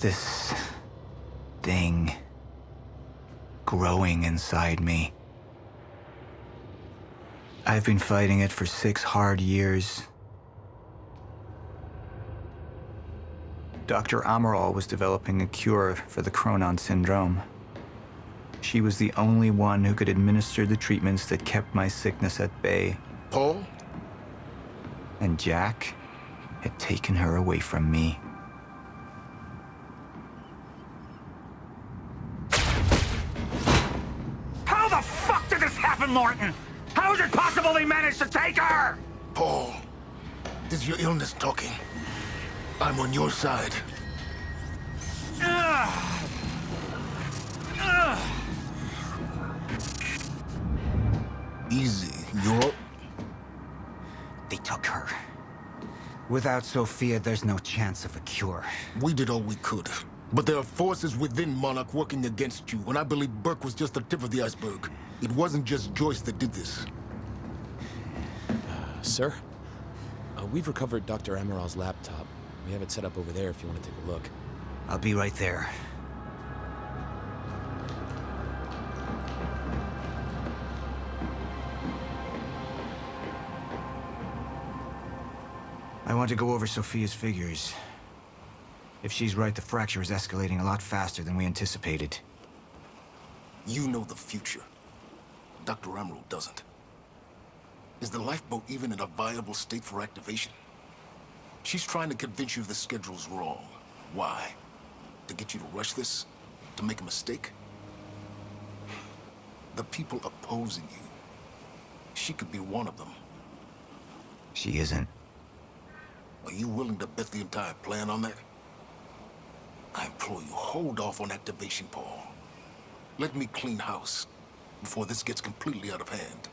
This thing growing inside me. I've been fighting it for 6 hard years. Dr. Amaral was developing a cure for the Chronon syndrome. She was the only one who could administer the treatments that kept my sickness at bay. Paul? And Jack had taken her away from me. How the fuck did this happen, Morton? How is it possible they managed to take her? Paul, this is your illness talking. I'm on your side. Easy, you're... They took her. Without Sophia, there's no chance of a cure. We did all we could. But there are forces within Monarch working against you, and I believe Burke was just the tip of the iceberg. It wasn't just Joyce that did this. Sir? We've recovered Dr. Amaral's laptop. We have it set up over there if you want to take a look. I'll be right there. I want to go over Sophia's figures. If she's right, the fracture is escalating a lot faster than we anticipated. You know the future. Dr. Amaral doesn't. Is the lifeboat even in a viable state for activation? She's trying to convince you the schedule's wrong. Why? To get you to rush this? To make a mistake? The people opposing you. She could be one of them. She isn't. Are you willing to bet the entire plan on that? I implore you, hold off on activation, Paul. Let me clean house before this gets completely out of hand.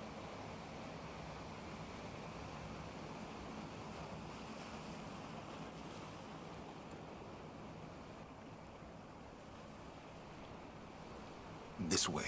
This way.